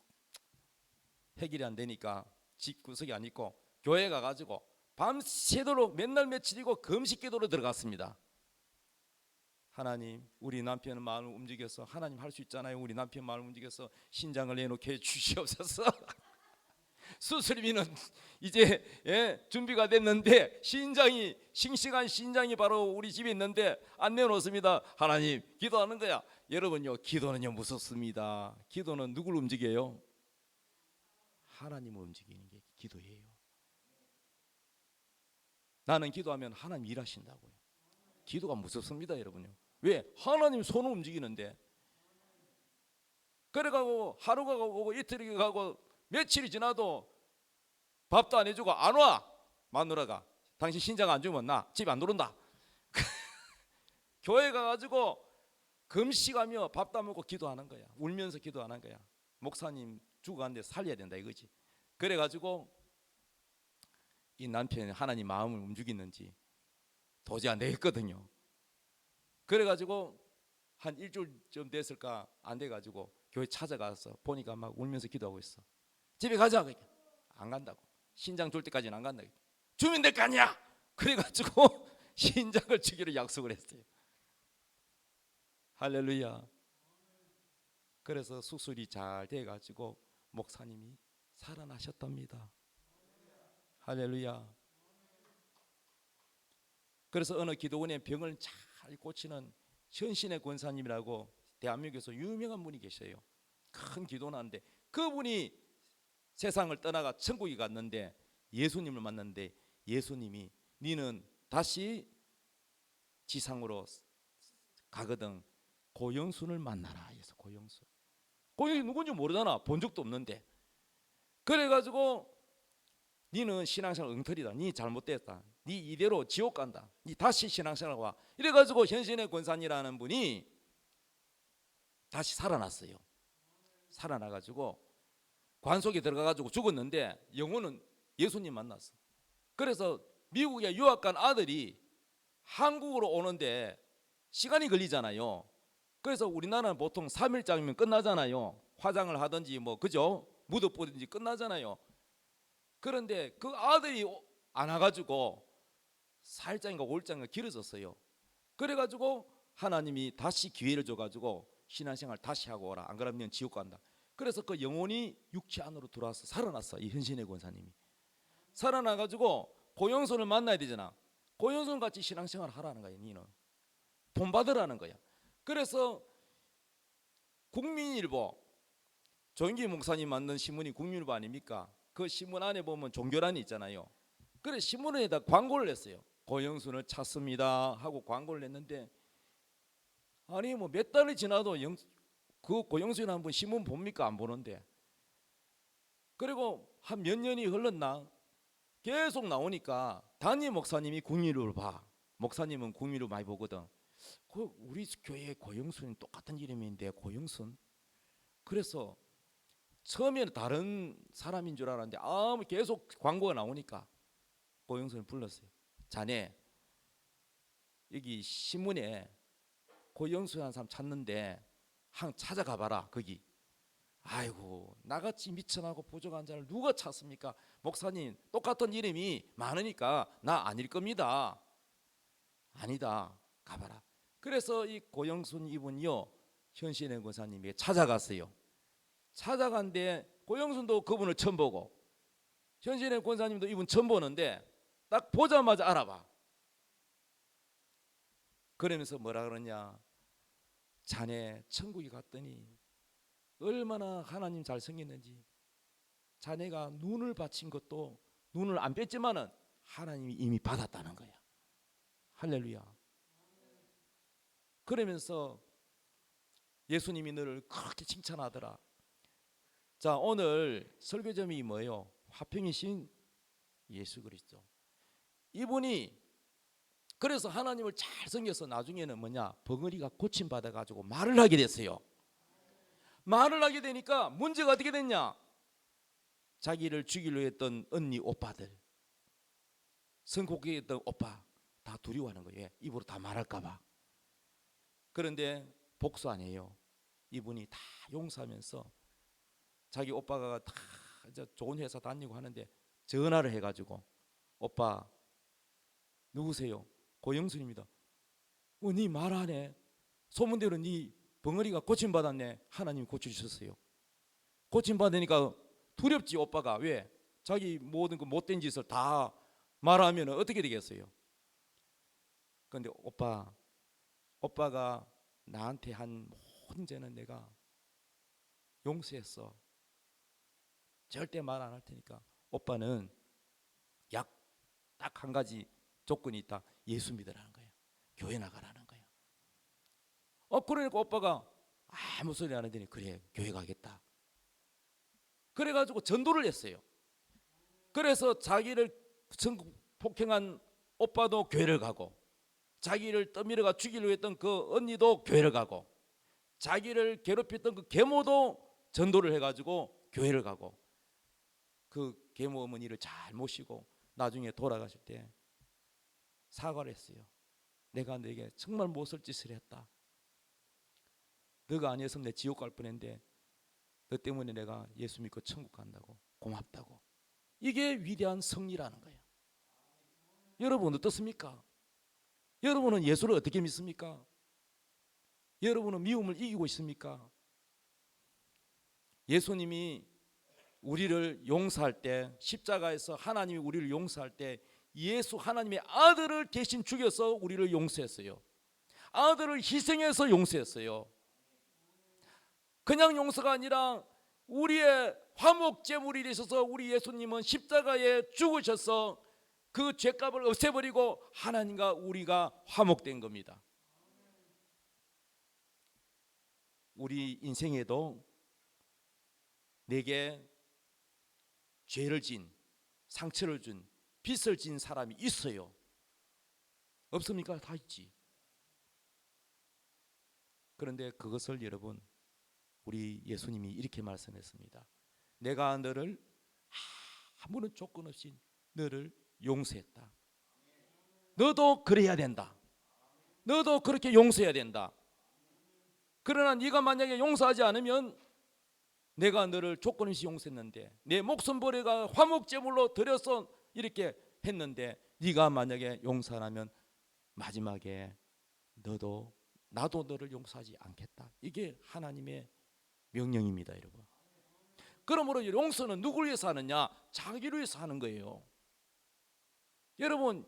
해결이 안 되니까 집 구석이 안 있고 교회 가가지고 밤새도록 맨날 며칠이고 금식기도로 들어갔습니다. 하나님 우리 남편 마음을 움직여서 하나님 할 수 있잖아요. 우리 남편 마음을 움직여서 신장을 내놓게 해주시옵소서. 수술비는 이제 준비가 됐는데 신장이 싱싱한 신장이 바로 우리 집에 있는데 안 내놓습니다. 하나님 기도하는 거야. 여러분요 기도는요 무섭습니다. 기도는 누굴 움직여요? 하나님을 움직이는 게 기도예요. 나는 기도하면 하나님 일하신다고요. 기도가 무섭습니다 여러분요. 왜? 하나님 손을 움직이는데. 그래가고 하루가 가고 이틀이 가고 며칠이 지나도 밥도 안 해주고 안 와. 마누라가 당신 신장 안 주면 나 집 안 들어온다. 교회 가가지고 금식하며 밥도 안 먹고 기도하는 거야. 울면서 기도하는 거야. 목사님 죽어갔는데 살려야 된다 이거지. 그래가지고 이 남편이 하나님 마음을 움직이는지 도저히 안 되겠거든요. 그래가지고 한 일주일쯤 됐을까 안 돼가지고 교회 찾아가서 보니까 막 울면서 기도하고 있어. 집에 가자. 안 간다고. 신장 줄 때까지는 안 간다고. 주면 될 거 아니야. 그래가지고 신장을 주기로 약속을 했어요. 할렐루야. 그래서 수술이 잘 돼가지고 목사님이 살아나셨답니다. 할렐루야. 그래서 어느 기도원의 병을 잘 고치는 현신의 권사님이라고 대한민국에서 유명한 분이 계셔요. 큰 기도원인데 그분이 세상을 떠나가 천국에 갔는데 예수님을 만났는데 예수님이 니는 다시 지상으로 가거든 고영순을 만나라 해서 고영순. 고영순이 누군지 모르잖아. 본 적도 없는데. 그래가지고 니는 신앙생활 엉터리다. 니 잘못됐다. 네 이대로 지옥 간다. 네 다시 신앙생활 와. 이래가지고 현신의 권사님이라는 분이 다시 살아났어요. 살아나가지고 관 속에 들어가가지고 죽었는데 영혼은 예수님 만났어. 그래서 미국에 유학 간 아들이 한국으로 오는데 시간이 걸리잖아요. 그래서 우리나라는 보통 3일장이면 끝나잖아요. 화장을 하든지 뭐 그죠? 무드 뿌든지 끝나잖아요. 그런데 그 아들이 안 와가지고 4일장인가 5일장인가 길어졌어요. 그래가지고 하나님이 다시 기회를 줘가지고 신앙생활 다시 하고 오라. 안 그러면 지옥 간다. 그래서 그 영혼이 육체 안으로 들어와서 살아났어. 이 현신의 권사님이 살아나가지고 고영손을 만나야 되잖아. 고영손 같이 신앙생활 하라는 거야. 니는 돈 받으라는 거야. 그래서 국민일보 조인기 목사님 만든 신문이 국민일보 아닙니까? 그 신문 안에 보면 종교란이 있잖아요. 그래 신문에다 광고를 냈어요. 고영순을 찾습니다 하고 광고를 냈는데 아니 뭐 몇 달이 지나도 그 고영순이 한번 신문 봅니까? 안 보는데. 그리고 한 몇 년이 흘렀나 계속 나오니까 담임 목사님이 국민일보를 봐. 목사님은 국민일보 많이 보거든. 그 우리 교회 고영순이 똑같은 이름인데 고영순. 그래서 처음에는 다른 사람인 줄 알았는데 계속 광고가 나오니까 고영순을 불렀어요. 자네 여기 신문에 고영순이라는 사람 찾는데 한 찾아가 봐라 거기. 아이고 나같이 미천하고 부족한 자를 누가 찾습니까? 목사님 똑같은 이름이 많으니까 나 아닐 겁니다. 아니다 가봐라. 그래서 이 고영순 이분이요 현신의 권사님에게 찾아갔어요. 찾아간데 고영순도 그분을 처음 보고 현신의 권사님도 이분 처음 보는데 딱 보자마자 알아봐. 그러면서 뭐라 그러냐, 자네 천국에 갔더니 얼마나 하나님 잘 생겼는지, 자네가 눈을 바친 것도 눈을 안 뺐지만은 하나님이 이미 받았다는 거야. 할렐루야. 그러면서 예수님이 너를 그렇게 칭찬하더라. 자, 오늘 설교점이 뭐예요? 화평이신 예수 그리스도. 이분이 그래서 하나님을 잘 섬겨서 나중에는 뭐냐, 벙어리가 고침받아 가지고 말을 하게 됐어요. 말을 하게 되니까 문제가 어떻게 됐냐, 자기를 죽이려 했던 언니 오빠들, 선곡했던 오빠 다 두려워하는 거예요. 입으로 다 말할까 봐. 그런데 복수 안 해요. 이분이 다 용서하면서 자기 오빠가 다 이제 좋은 회사 다니고 하는데 전화를 해가지고, 오빠 누구세요? 고영순입니다. 네 말 안 해. 소문대로 네 벙어리가 고침받았네. 하나님이 고쳐주셨어요. 고침받으니까 두렵지 오빠가. 왜? 자기 모든 그 못된 짓을 다 말하면 어떻게 되겠어요? 그런데 오빠가 나한테 한 모든 죄는 내가 용서했어. 절대 말 안 할 테니까 오빠는 약 딱 한 가지 조건이 있다. 예수 믿으라는 거야. 교회 나가라는 거야. 그러니까 오빠가 아무 소리 안 하더니 그래 교회 가겠다. 그래가지고 전도를 했어요. 그래서 자기를 폭행한 오빠도 교회를 가고, 자기를 떠밀어가 죽이려고 했던 그 언니도 교회를 가고, 자기를 괴롭혔던 그 계모도 전도를 해가지고 교회를 가고, 그 계모 어머니를 잘 모시고 나중에 돌아가실 때 사과를 했어요. 내가 너에게 정말 못쓸 짓을 했다. 너가 아니었으면 내 지옥 갈 뻔했는데 너 때문에 내가 예수 믿고 천국 간다고, 고맙다고. 이게 위대한 승리라는 거예요. 여러분 어떻습니까? 여러분은 예수를 어떻게 믿습니까? 여러분은 미움을 이기고 있습니까? 예수님이 우리를 용서할 때, 십자가에서 하나님이 우리를 용서할 때 예수 하나님의 아들을 대신 죽여서 우리를 용서했어요. 아들을 희생해서 용서했어요. 그냥 용서가 아니라 우리의 화목제물이 되셔서 우리 예수님은 십자가에 죽으셔서 그 죄값을 없애버리고 하나님과 우리가 화목된 겁니다. 우리 인생에도 내게 죄를 진, 상처를 준 빚을 진 사람이 있어요? 없습니까? 다 있지. 그런데 그것을 여러분, 우리 예수님이 이렇게 말씀했습니다. 내가 너를 아무런 조건 없이 너를 용서했다. 너도 그래야 된다. 너도 그렇게 용서해야 된다. 그러나 네가 만약에 용서하지 않으면 내가 너를 조건 없이 용서했는데, 내 목숨 버려가 화목제물로 드려서 이렇게 했는데, 네가 만약에 용서 안 하면 마지막에 나도 너를 용서하지 않겠다. 이게 하나님의 명령입니다, 여러분. 그러므로 용서는 누구를 위해서 하느냐? 자기를 위해서 하는 거예요. 여러분,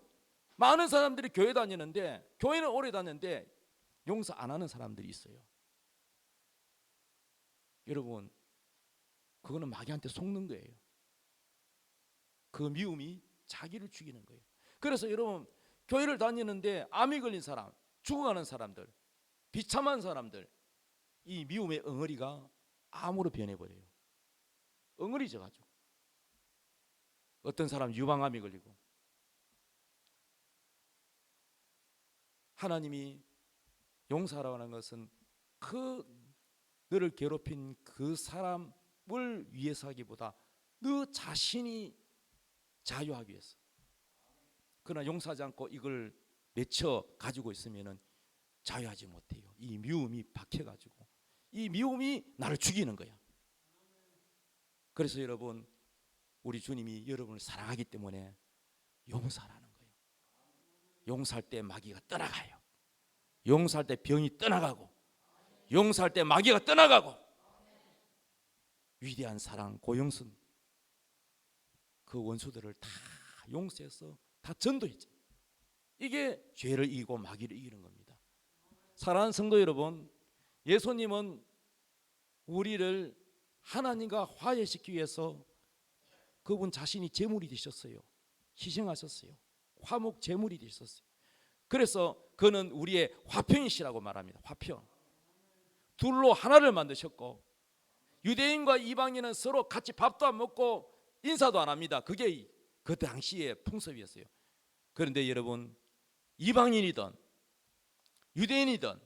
많은 사람들이 교회 다니는데, 교회는 오래 다녔는데 용서 안 하는 사람들이 있어요. 여러분, 그거는 마귀한테 속는 거예요. 그 미움이 자기를 죽이는 거예요. 그래서 여러분, 교회를 다니는데 암이 걸린 사람, 죽어가는 사람들, 비참한 사람들, 이 미움의 엉어리가 암으로 변해버려요. 엉어리 져가지고. 어떤 사람 유방암이 걸리고. 하나님이 용서하라는 것은 그 너를 괴롭힌 그 사람을 위해서 하기보다 너 자신이 자유하기 위해서. 그러나 용서하지 않고 이걸 맺혀 가지고 있으면 자유하지 못해요. 이 미움이 박혀가지고 이 미움이 나를 죽이는 거야. 그래서 여러분, 우리 주님이 여러분을 사랑하기 때문에 용서하라는 거예요. 용서할 때 마귀가 떠나가요. 용서할 때 병이 떠나가고, 용서할 때 마귀가 떠나가고. 위대한 사랑 고용순, 그 원수들을 다 용서해서 다 전도했죠. 이게 죄를 이기고 마귀를 이기는 겁니다. 사랑하는 성도 여러분, 예수님은 우리를 하나님과 화해시키기 위해서 그분 자신이 제물이 되셨어요. 희생하셨어요. 화목 제물이 되셨어요. 그래서 그는 우리의 화평이시라고 말합니다. 화평. 둘로 하나를 만드셨고, 유대인과 이방인은 서로 같이 밥도 안 먹고 인사도 안 합니다. 그게 그 당시의 풍습이었어요. 그런데 여러분, 이방인이든 유대인이든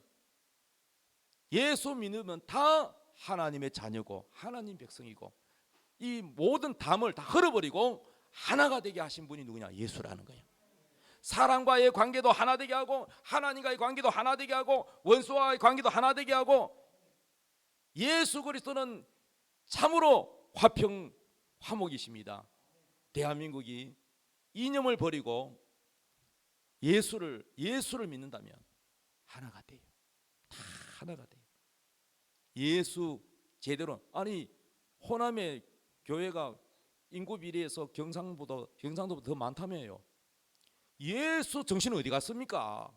예수 믿으면 다 하나님의 자녀고 하나님 백성이고, 이 모든 담을 다 헐어버리고 하나가 되게 하신 분이 누구냐? 예수라는 거예요. 사람과의 관계도 하나 되게 하고, 하나님과의 관계도 하나 되게 하고, 원수와의 관계도 하나 되게 하고, 예수 그리스도는 참으로 화평 화목이십니다. 대한민국이 이념을 버리고 예수를 믿는다면 하나가 돼요. 다 하나가 돼요. 예수 제대로, 아니 호남의 교회가 인구 비례해서 경상도보다 더 많다며요. 예수 정신은 어디 갔습니까?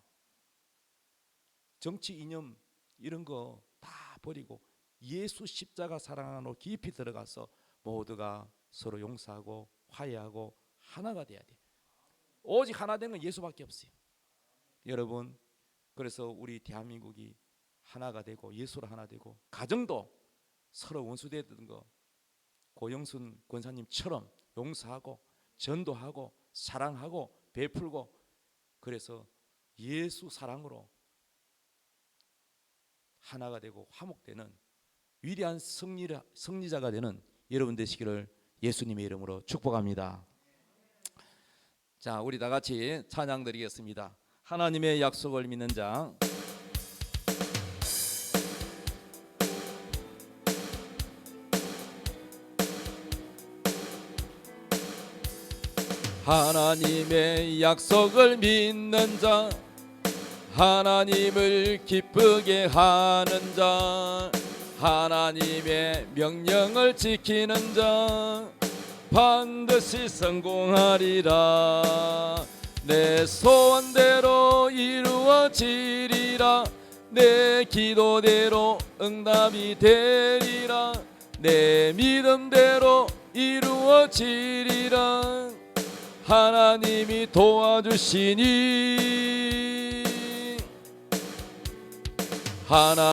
정치 이념 이런 거 다 버리고 예수 십자가 사랑 안으로 깊이 들어가서 모두가 서로 용서하고 화해하고 하나가 돼야 돼. 오직 하나 된 건 예수밖에 없어요. 여러분, 그래서 우리 대한민국이 하나가 되고 예수로 하나 되고, 가정도 서로 원수되던 거 고영순 권사님처럼 용서하고 전도하고 사랑하고 베풀고, 그래서 예수 사랑으로 하나가 되고 화목되는 위대한 승리자가 되는 여러분 되시기를 예수님의 이름으로 축복합니다. 자, 우리 다 같이 찬양 드리겠습니다. 하나님의 약속을 믿는 자. 하나님의 약속을 믿는 자, 하나님을 기쁘게 하는 자, 하나님의 명령을 지키는 자 반드시 성공하리라. 내 소원대로 이루어지리라. 내 기도대로 응답이 되리라. 내 믿음대로 이루어지리라. 하나님이 도와주시니 하나